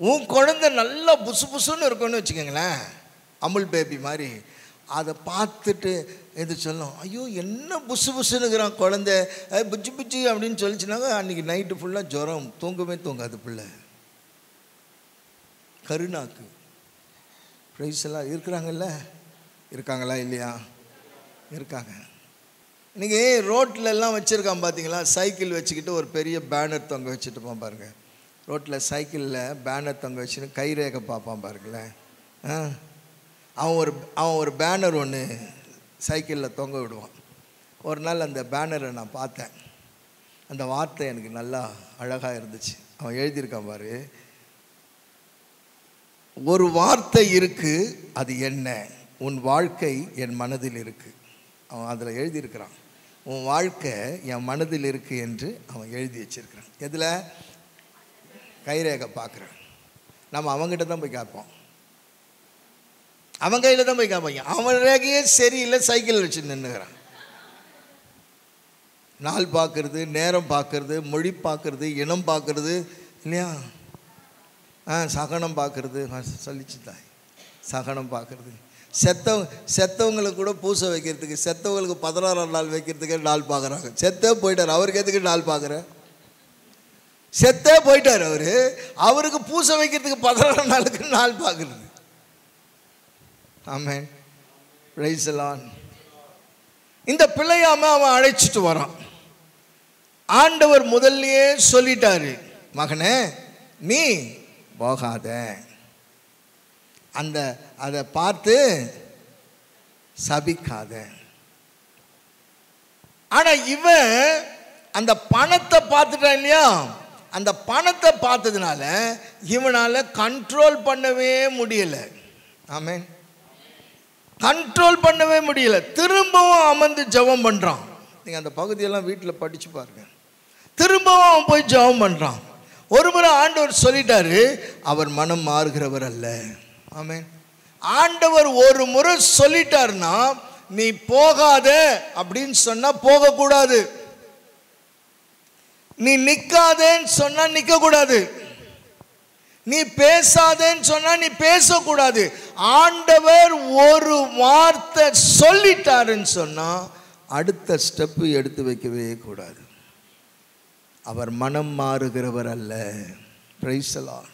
உன் குழந்தை நல்லா புசு புசுன்னு இருக்குன்னு வச்சுக்கோங்களேன், அமுல் பேபி மாதிரி, அதை பார்த்துட்டு எது சொல்லும், ஐயோ என்ன புசு புசுன்னுக்கிறான் குழந்தை, புச்சு புச்சு அப்படின்னு சொல்லிச்சுனாங்க, அன்றைக்கி நைட்டு ஃபுல்லாக ஜுரம், தூங்கவே தூங்காது பிள்ளை. கருநாக்கு ப்ரைஸ் எல்லாம் இருக்கிறாங்கல்ல, இருக்காங்களா இல்லையா? இருக்காங்க. இன்றைக்கி ரோட்டிலெல்லாம் வச்சுருக்கான் பார்த்தீங்களா, சைக்கிள் வச்சுக்கிட்டு ஒரு பெரிய பேனர் தொங்க வச்சுட்டுப்பான் பாருங்கள். ரோட்டில் சைக்கிளில் பேனர் தொங்க வச்சுன்னு கைரேகை பார்ப்பான் பாருங்களேன். அவன் ஒரு பேனர் ஒன்று சைக்கிளில் தொங்க விடுவான். ஒரு நாள் அந்த பேனரை நான் பார்த்தேன். அந்த வார்த்தை எனக்கு நல்லா அழகாக இருந்துச்சு. அவன் எழுதியிருக்கான் பாரு, ஒரு வார்த்தை இருக்கு, அது என்ன? உன் வாழ்க்கை என் மனதில் இருக்கு. அவன் அதில் எழுதியிருக்கிறான், உன் வாழ்க்கை என் மனதில் இருக்கு என்று அவன் எழுதி வச்சிருக்கிறான். எதில்? கைரேகை பார்க்குறேன். நம்ம அவங்ககிட்ட தான் போய் கேட்போம், அவன் கையில் தான் போய் கேட்பாங்க. அவன் ரேகையே சரியில்லை, சைக்கிள் வச்சு நின்றுக்கிறான். நாள் பார்க்கறது, நேரம் பார்க்கறது, மொழி பார்க்கறது, இனம் பார்க்கறது இல்லையா? சகனம் பார்க்கறது, சொல்லிச்சு தாய், சகனம் பார்க்கறது. செத்தவங்களுக்கு கூட பூசை வைக்கிறதுக்கு, செத்தவங்களுக்கு 16ஆம் நாள் வைக்கிறதுக்கே நாள் பார்க்குறாங்க. செத்தே போயிட்டார், அவருக்கு எதுக்கு நாள் பார்க்குறேன்? செத்தே போயிட்டார் அவருக்கு பூசை வைக்கிறதுக்கு 16ஆம் நாளுக்கு நாள் பார்க்குறது. ஆமென், பிரைஸ் தி லார்ட். இந்த பிள்ளையாம அவன் அழைச்சிட்டு வரான். ஆண்டவர் முதல்லயே சொல்லிட்டாரு, மகனே நீ போகாத, அதை பார்த்து சபிக்காத. ஆனா இவன் அந்த பணத்தை பார்த்துட்டான் இல்லையா, அந்த பணத்தை பார்த்ததுனால இவனால் கண்ட்ரோல் பண்ணவே முடியலை. ஆமென். கண்ட்ரோல் பண்ணவே முடியல. திரும்பவும் அமர்ந்து ஜெபம் பண்ணுறான். நீங்கள் அந்த பகுதியெல்லாம் வீட்டில் படித்து பாருங்க. திரும்பவும் அவன் போய் ஜெபம் பண்ணுறான். ஒரு முறை ஆண்டவர் சொல்லிட்டாரு, அவர் மனம் மாறுகிறவர் அல்ல. ஆமென். ஆண்டவர் ஒரு முறை சொல்லிட்டாருன்னா நீ போகாத அப்படின்னு சொன்னா போகக்கூடாது. நீ நிற்காதேன்னு சொன்னா நிற்கக்கூடாது. நீ பேசாதேன்னு சொன்னா நீ பேசக்கூடாது. ஆண்டவர் ஒரு வார்த்தை சொல்லிட்டாருன்னு சொன்னா அடுத்த ஸ்டெப்பு எடுத்து வைக்கவே கூடாது. அவர் மனம் மாறுகிறவர் அல்ல. Price the Lord.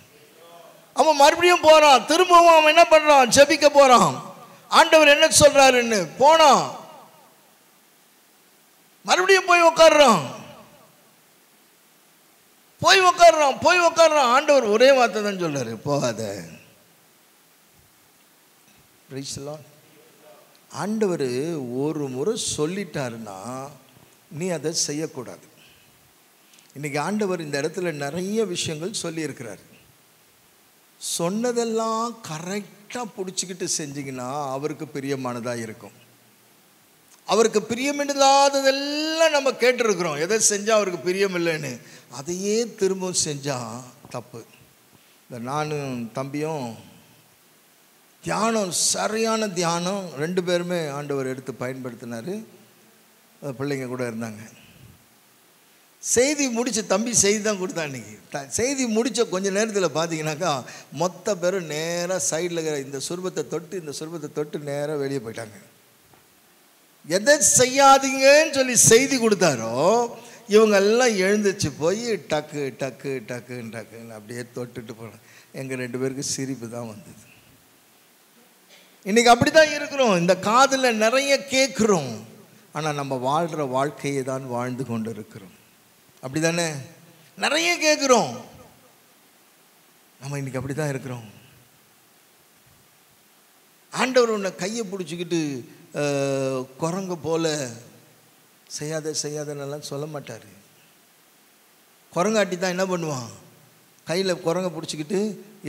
அவன் மறுபடியும் போறான். திரும்பவும் அவன் என்ன பண்றான்? ஜெபிக்க போறான். ஆண்டவர் என்ன சொல்றாருன்னு போனான். மறுபடியும் போய் உட்கார்றான். ஆண்டவர் ஒரே வார்த்தை தான் சொல்றாரு, போகாத. Price the Lord. ஆண்டவர் ஒரு முறை சொல்லிட்டாருன்னா நீ அதை செய்யக்கூடாது. இன்னைக்கு ஆண்டவர் இந்த இடத்துல நிறைய விஷயங்கள் சொல்லியிருக்கிறார். சொன்னதெல்லாம் கரெக்டாக பிடிச்சிக்கிட்டு செஞ்சிங்கன்னா அவருக்கு பிரியமானதாக இருக்கும். அவருக்கு பிரியமில்லாததெல்லாம் நம்ம கேட்டிருக்கிறோம். எதை செஞ்சால் அவருக்கு பிரியம் இல்லைன்னு அதையே திரும்பவும் செஞ்சால் தப்பு. இந்த நானும் தம்பியும் தியானம், சரியான தியானம் 2 பேருமே ஆண்டவர் எடுத்து பயன்படுத்தினார். பிள்ளைங்க கூட இருந்தாங்க. செய்தி முடிச்ச தம்பி செய்தி தான் கொடுத்தான். இன்னைக்கு செய்தி முடித்த கொஞ்ச நேரத்தில் பார்த்தீங்கன்னாக்கா மொத்த பேரும் நேராக சைடில் இருக்கிற இந்த சுர்பத்தை தொட்டு நேராக வெளியே போயிட்டாங்க. எதை செய்யாதீங்கன்னு சொல்லி செய்தி கொடுத்தாரோ இவங்க எல்லாம் எழுந்திரிச்சு போய் டக்குன்னு அப்படியே தொட்டுட்டு போனாங்க. எங்கள் 2 பேருக்கு சிரிப்பு தான் வந்தது. இன்னைக்கு அப்படி தான் இருக்கிறோம். இந்த காதில் நிறைய கேட்குறோம், ஆனால் நம்ம வாழ்கிற வாழ்க்கையை தான் வாழ்ந்து கொண்டு இருக்கிறோம். அப்படி தானே? நிறைய கேட்குறோம், நம்ம இன்னைக்கு அப்படி தான் இருக்கிறோம். ஆண்டவர் உன்னை கையை பிடிச்சிக்கிட்டு குரங்கு போல செய்யாதன்னெல்லாம் சொல்ல மாட்டார். குரங்காட்டி தான் என்ன பண்ணுவான்? கையில் குரங்கை பிடிச்சிக்கிட்டு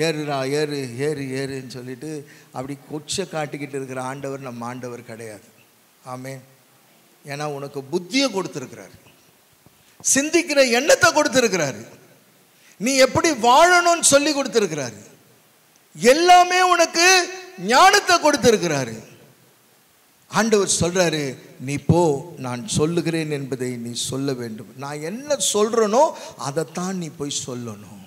ஏறுன்னு சொல்லிட்டு அப்படி கொச்சை காட்டிக்கிட்டு இருக்கிற ஆண்டவர் நம்ம ஆண்டவர் கிடையாது. ஆமென். ஏன்னா உனக்கு புத்தியை கொடுத்துருக்கிறாரு, சிந்திக்கிற எண்ணத்தை கொடுத்துருக்கிறாரு, நீ எப்படி வாழணும்னு சொல்லி கொடுத்துருக்கிறாரு, எல்லாமே உனக்கு ஞானத்தை கொடுத்துருக்கிறாரு. ஆண்டவர் சொல்றாரு, நீ போ, நான் சொல்லுகிறேன் என்பதை நீ சொல்ல வேண்டும். நான் என்ன சொல்றேனோ அதைத்தான் நீ போய் சொல்லணும்.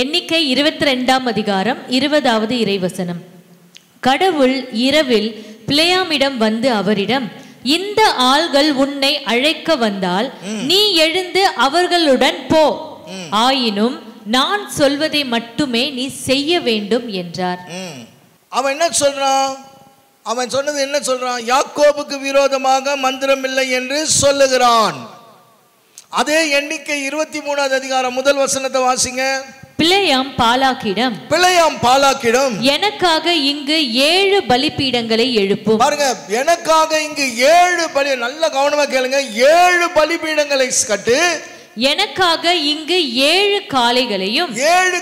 எண்ணிக்கை 22ஆம் அதிகாரம் 20வது இறைவசனம். கடவுள் இரவில் பிலேயாமிடம் வந்து அவரிடம், இந்த ஆள்கள் உன்னை அழைக்க வந்தால் நீ எழுந்து அவர்களுடன் போ, ஆயினும் நான் சொல்வதை மட்டுமே நீ செய்ய வேண்டும் என்றார். அவன் என்ன சொல்றான்? அவன் சொன்னது என்ன சொல்றான்? யாக்கோபுக்கு விரோதமாக மந்திரம் இல்லை என்று சொல்லுகிறான். அதே எண்ணிக்கை 23வது அதிகாரம் 1 வசனத்தை வாசிங்க. பிலேயாம் பாலாக்கிடம் எனக்காக இங்கு 7 பலிபீடங்களை எழுப்பும். பாருங்க, எனக்காக இங்கு 7 பலி, நல்ல கவனமா கேளுங்க, 7 பலிபீடங்களை கட்டு, எனக்காக இங்கு 7 காளைகளையும் 7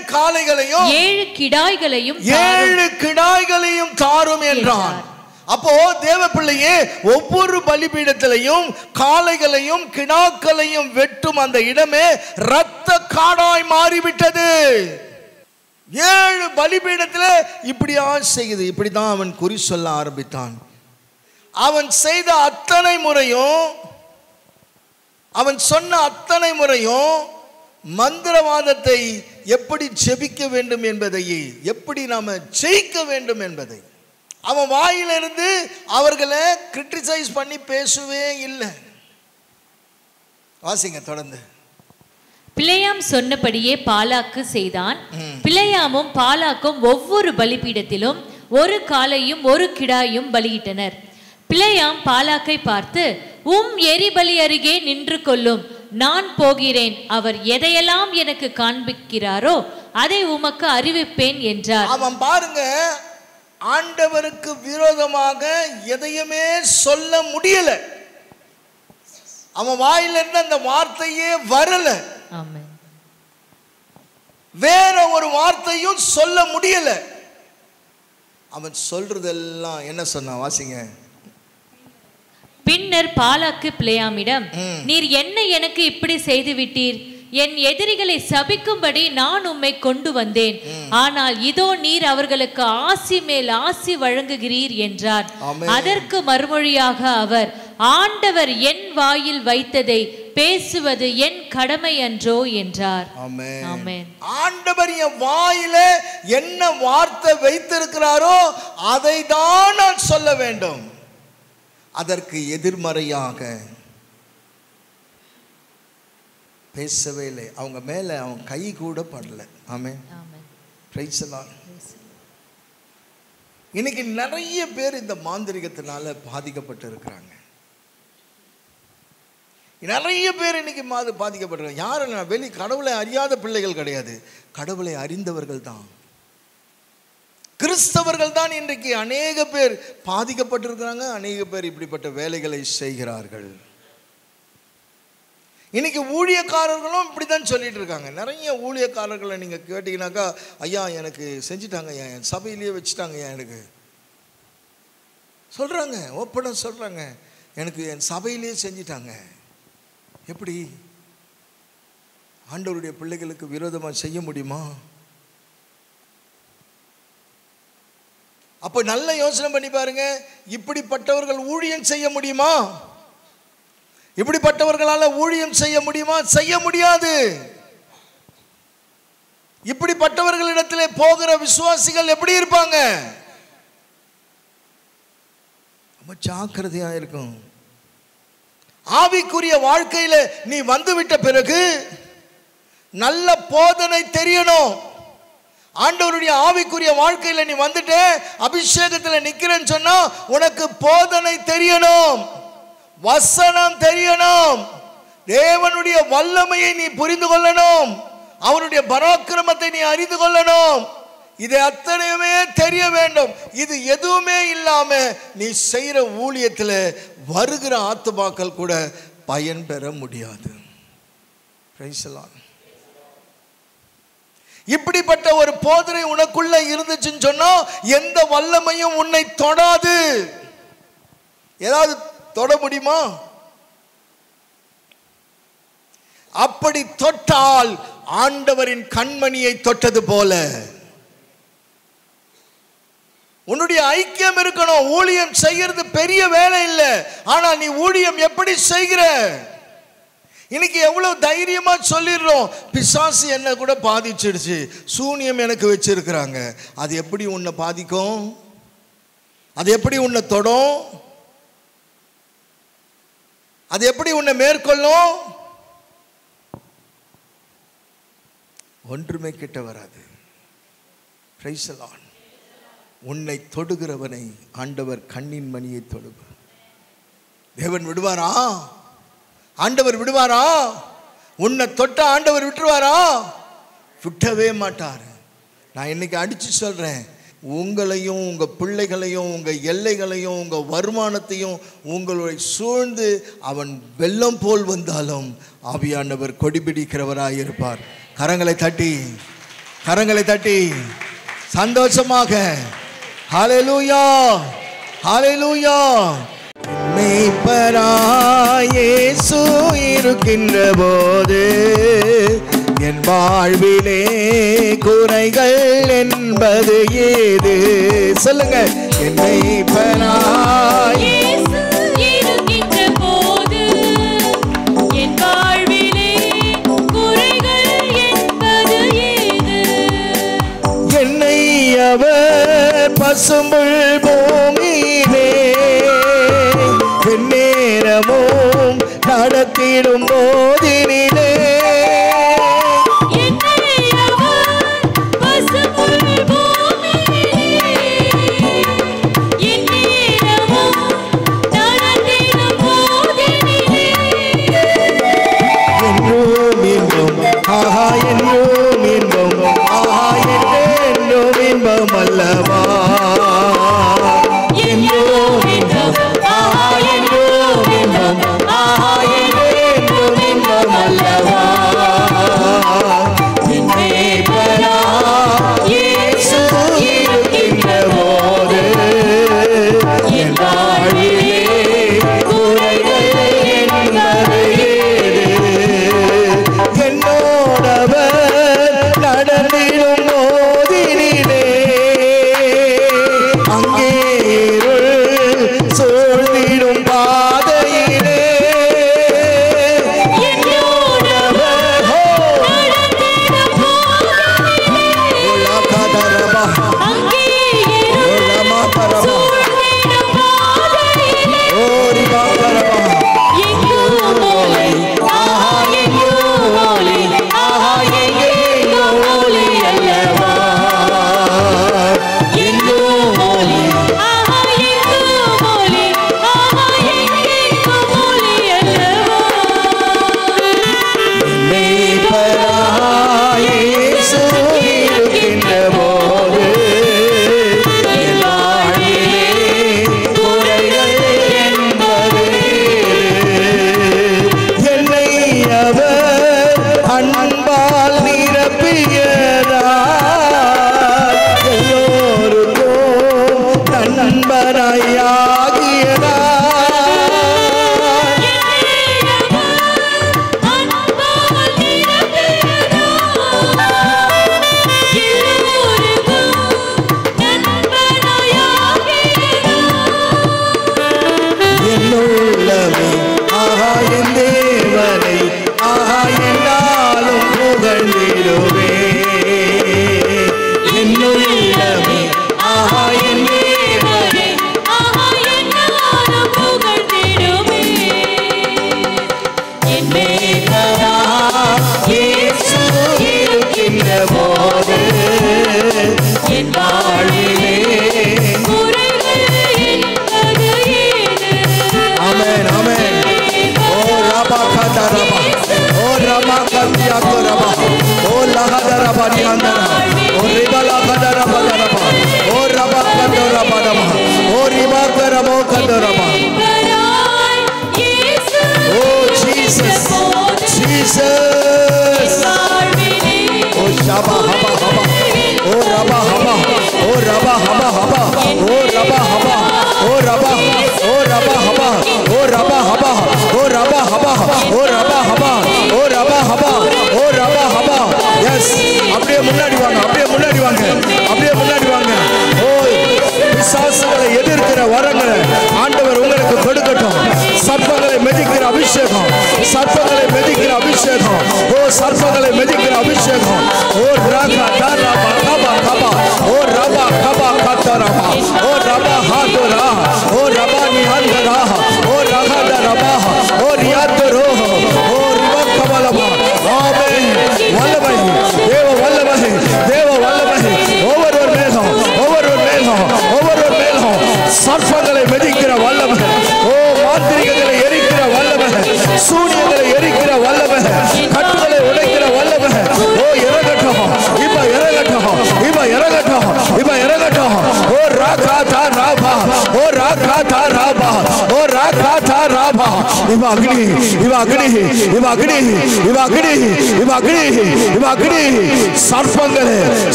கிடாய்களையும் தாரும் என்றான். அப்போ தேவ பிள்ளையே, ஒவ்வொரு பலிபீடத்திலையும் காளைகளையும் கிடாக்களையும் வெட்டும் அந்த இடமே இரத்த காடாய் மாறிவிட்டது. 7 பலிபீடத்தில் இப்படியா செய்யுது. இப்படிதான் அவன் குறி சொல்ல ஆரம்பித்தான். அவன் செய்த அத்தனை முறையும், அவன் சொன்ன அத்தனை முறையும் மந்திரவாதத்தை எப்படி ஜெபிக்க வேண்டும் என்பதை, எப்படி நாம ஜெயிக்க வேண்டும் என்பதை, அவன் வாயிலிருந்து அவர்களை கிரிட்டிசைஸ் பண்ணி பேசவே இல்லை. வாசிங்க தொடர்ந்து. பிலேயாம் சொன்னபடியே பாலாக்கு செய்தான். பிலேயாமும் பாலாக்கும் ஒவ்வொரு பலிபீடத்திலும் 1 காளையும் 1 கிடாயும் பலியிட்டனர். பிலேயாம் பாலாக்கை பார்த்து, எரிபலி அருகே நின்று கொள்ளும், நான் போகிறேன், அவர் எதையெல்லாம் எனக்கு காண்பிக்கிறாரோ அதை உமக்கு அறிவிப்பேன் என்றார். அவன் பாருங்க, ஆண்டவருக்கு விரோதமாக எதையுமே சொல்ல முடியல. அவன் வாயிலிருந்து அந்த வார்த்தையே வரல. ஆமென். வேற ஒரு வார்த்தையும் சொல்ல முடியல. அவன் சொல்றதெல்லாம் என்ன சொன்னான்? வாசிங்க. பின்னர் பாலாக்கு பிலேயாமிடம், நீர் என்ன எனக்கு இப்படி செய்து விட்டீர்? என் எதிரிகளை சபிக்கும்படி நான் உம்மை கொண்டு வந்தேன். ஆனால் இதோ நீர் அவர்களுக்கு ஆசி மேல் ஆசி வழங்குகிறீர் என்றார். அதற்கு மறுமொழியாக அவர், ஆண்டவர் என் வாயில் வைத்ததை பேசுவது என் கடமை அன்றோ என்றார். ஆமென். ஆண்டவர் என் வாயில என்ன வார்த்தை வைத்திருக்கிறாரோ அதை தான் நான் சொல்ல வேண்டும். அதற்கு எதிர்மறையாக பேசவே இல்லை. அவங்க மேல அவன் கை கூட படல. ஆமென். Praise the lord. இன்னைக்கு நிறைய பேர் இந்த மாந்திரிகத்தினால பாதிக்கப்பட்டு இருக்கிறாங்க. நிறைய பேர் இன்னைக்கு பாதிக்கப்பட்டிருக்காங்க. யாரும் கடவுளை அறியாத பிள்ளைகள் கிடையாது, கடவுளை அறிந்தவர்கள் தான், கிறிஸ்தவர்கள் தான் இன்றைக்கு அநேக பேர் பாதிக்கப்பட்டிருக்கிறாங்க. அநேக பேர் இப்படிப்பட்ட வேலைகளை செய்கிறார்கள். இன்னைக்கு ஊழியக்காரர்களும் இப்படிதான் சொல்லிட்டு இருக்காங்க. நிறைய ஊழியக்காரர்களை நீங்க கேட்டீங்கன்னாக்கா, ஐயா எனக்கு செஞ்சுட்டாங்க, என் சபையிலேயே வச்சுட்டாங்க, எனக்கு சொல்றாங்க, ஓப்பனா சொல்றாங்க, எனக்கு என் சபையிலேயே செஞ்சிட்டாங்க. எப்படி ஆண்டவருடைய பிள்ளைகளுக்கு விரோதமா செய்ய முடியுமா? அப்ப நல்ல யோசனை பண்ணி பாருங்க. இப்படிப்பட்டவர்கள் ஊழியம் செய்ய முடியுமா? இப்படிப்பட்டவர்களால ஊழியம் செய்ய முடியுமா? செய்ய முடியாது. இப்படிப்பட்டவர்களிடத்திலே போகிற விசுவாசிகள் எப்படி இருப்பாங்க? ரொம்ப ஜாக்கிரதையா இருக்கும். ஆவிக்குரிய வாழ்க்கையில நீ வந்துவிட்ட பிறகு நல்ல போதனை தெரியணும். ஆண்டவருடைய ஆவிக்குரிய வாழ்க்கையில நீ வந்துட்டு அபிஷேகத்தில் நிக்கிறேன்னு சொன்னா உனக்கு போதனை தெரியணும், வசனம் தெரியணும், தேவனுடைய வல்லமையை நீ புரிந்து கொள்ளணும், அவருடைய பராக்கிரமத்தை நீ அறிந்து கொள்ளணும். இது அத்தனையுமே தெரிய வேண்டும். இது எதுவுமே இல்லாம நீ செய்யற ஊழியத்தில் வருகிற ஆத்துமாக்கள் கூட பயன் பெற முடியாது. Price the Lord. இப்படிப்பட்ட ஒரு போதனை உனக்குள்ள இருந்துச்சுன்னு சொன்னா எந்த வல்லமையும் உன்னை தொடாது. ஏதாவது தொட முடியுமா? அப்படி தொட்டால் ஆண்டவரின் கண்மணியை தொட்டது போல உன்னுடைய ஐக்கியம் இருக்கணும். ஊழியம் செய்யறது பெரிய வேலை இல்லை, ஆனால் நீ ஊழியம் எப்படி செய்கிற? இன்னைக்கு எவ்வளவு தைரியமா சொல்லிடுறோம், பிசாசு என்ன கூட பாதிச்சிடுச்சு, சூனியம் எனக்கு வச்சிருக்கிறாங்க. அது எப்படி உன்னை பாதிக்கும்? அது எப்படி உன்னை தொடும்? அது எப்படி உன்னை மேற்கொள்ளும்? ஒன்றுமே கிட்ட வராது. Price the Lord. உன்னை தொடுகிறவனை ஆண்டவர் கண்ணின் மணியை தொடுவார். தேவன் விடுவாரா? ஆண்டவர் விடுவாரா? உன்னை தொட்ட ஆண்டவர் விட்டுருவாரா? விட்டவே மாட்டார். நான் இன்னைக்கு அடிச்சு சொல்றேன், உங்களையும் உங்க பிள்ளைகளையும் உங்க எல்லைகளையும் உங்க வருமானத்தையும் உங்களை சூழ்ந்து அவன் வெள்ளம் போல் வந்தாலும் ஆவியானவர் கொடிபிடிக்கிறவராய் இருப்பார். கரங்களை தட்டி சந்தோஷமாக ஹல்லேலூயா ஹல்லேலூயா. மேய்ப்பராய் இயேசு இருக்கின்ற போது என் வாழ்விலே குறைகள் என்பது ஏது? சொல்லுங்க. என் மேய்ப்பராய் இயேசு இருக்கின்ற போது என் வாழ்விலே குறைகள் என்பது ஏது? என்னை அவர் பசும்புல் பூமியிலே நேரமும் நடத்திடும் போதினிலே என்றும் இன்பம், ஆஹா என்றும் இன்பம், ஆஹா என்றும் இன்பம் அல்லவா? என்றும் இன்பம், ஆஹா என்றும் இன்பம், ஆஹா என்றும் அங்கே இருள் சூழ்ந்திடும் பாதையிலே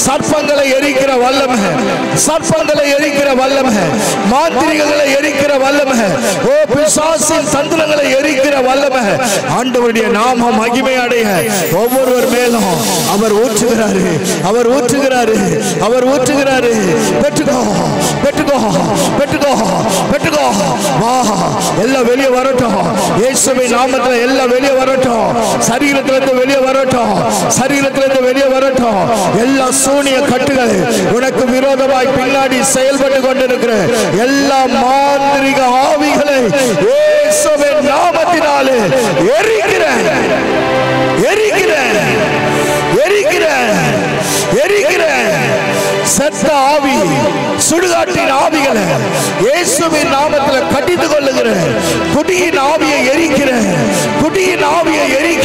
சர்ப்பங்களை எரிக்கிற வல்லமை, சர்ப்பங்களை எரிக்கிற வல்லமை, மாந்திரிகங்களை எரிக்கிற வல்லமை, ஓ பிசாசின் தந்திரங்களை எரிக்கிற வல்லமை. ஆண்டவருடைய நாமம் மகிமை அடைய ஒவ்வொருவர் மேலும் அவர் ஊற்றுகிறாரு, அவர் ஊற்றுகிறாரு, அவர் ஊற்றுகிறாரு. பெற்றுக்கோ பெற்றுக்கோ பெற்றுக்கோ பெற்றுக்கோ. வா, எல்லாம் வெளியே வரட்டும். இயேசுவின் நாமத்தில் எல்லாம் வெளியே வரட்டும். சரீரத்திலிருந்து வெளியே வரட்டும், சரீரத்திலிருந்து வெளியே வரட்டும். எல்லா சூனிய கட்டுகள், உனக்கு விரோதமாய் பின்னாடி செயல்பட்டு கொண்டிருக்கிற எல்லா மாந்திரிக ஆவிகளை இயேசுவின் நாமத்தினாலே எரிக்கிறேன், எரிக்கிறேன், எரிக்கிறேன், எரிக்கிறேன். செத்த ஆவி, சுடுகாட்டின் ஆவிகளை இயேசுவின் நாமத்தில் கட்டித்துக் கொள்ளுகிறேன். குடியின் ஆவியை எரிக்கிறேன், குடியின் ஆவியை எரிக்கிறேன்.